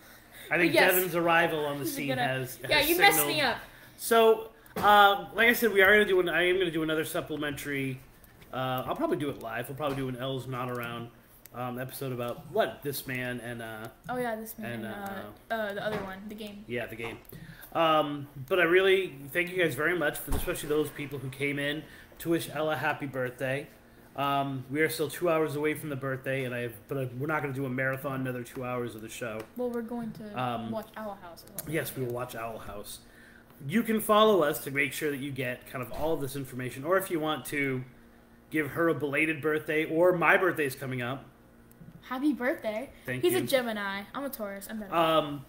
I think Devin's arrival on the scene has you signaled. messed me up. So, like I said, I am gonna do another supplementary. I'll probably do it live. We'll probably do an L's Not Around episode about this man and this man and the other one, the game. Yeah, the game. But I really thank you guys very much, especially those people who came in to wish Ella happy birthday. We are still 2 hours away from the birthday, but we're not going to do a marathon, another 2 hours of the show. Well, we're going to watch Owl House as well. Yes, we will watch Owl House. You can follow us to make sure that you get kind of all of this information, or if you want to give her a belated birthday, or my birthday is coming up. Happy birthday. Thank you. He's a Gemini. I'm a Taurus. I'm better.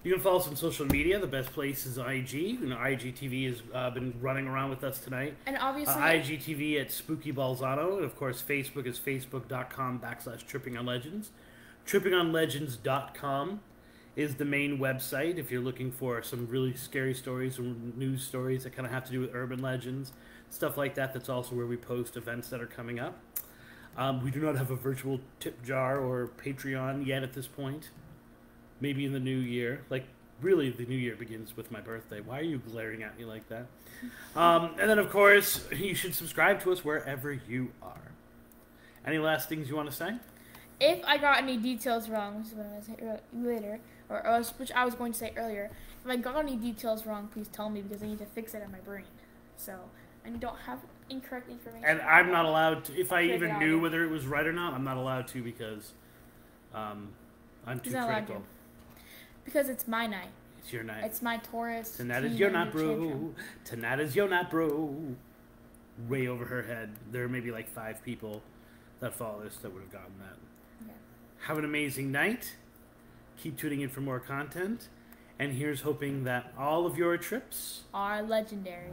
You can follow us on social media. The best place is IG. IGTV has been running around with us tonight. And obviously... IGTV at Spooky Balzano. And, of course, Facebook is facebook.com/trippingonlegends. Trippingonlegends.com is the main website if you're looking for some really scary stories, some news stories that kind of have to do with urban legends, stuff like that. That's also where we post events that are coming up. We do not have a virtual tip jar or Patreon yet at this point. Maybe in the new year. Like, really, the new year begins with my birthday. Why are you glaring at me like that? And then, of course, you should subscribe to us wherever you are. Any last things you want to say? If I got any details wrong, which is what I'm going to say later, which I was going to say earlier, if I got any details wrong, please tell me because I need to fix it in my brain. So, I don't have incorrect information. And I'm not allowed to, if I even knew whether it was right or not, I'm not allowed to because I'm too critical. Because it's my night. It's your night. It's my Taurus. Tonight is your night, bro. Tonight is your night, bro. Way over her head. There are maybe like 5 people that follow this that would have gotten that. Yeah. Have an amazing night. Keep tuning in for more content. And here's hoping that all of your trips are legendary.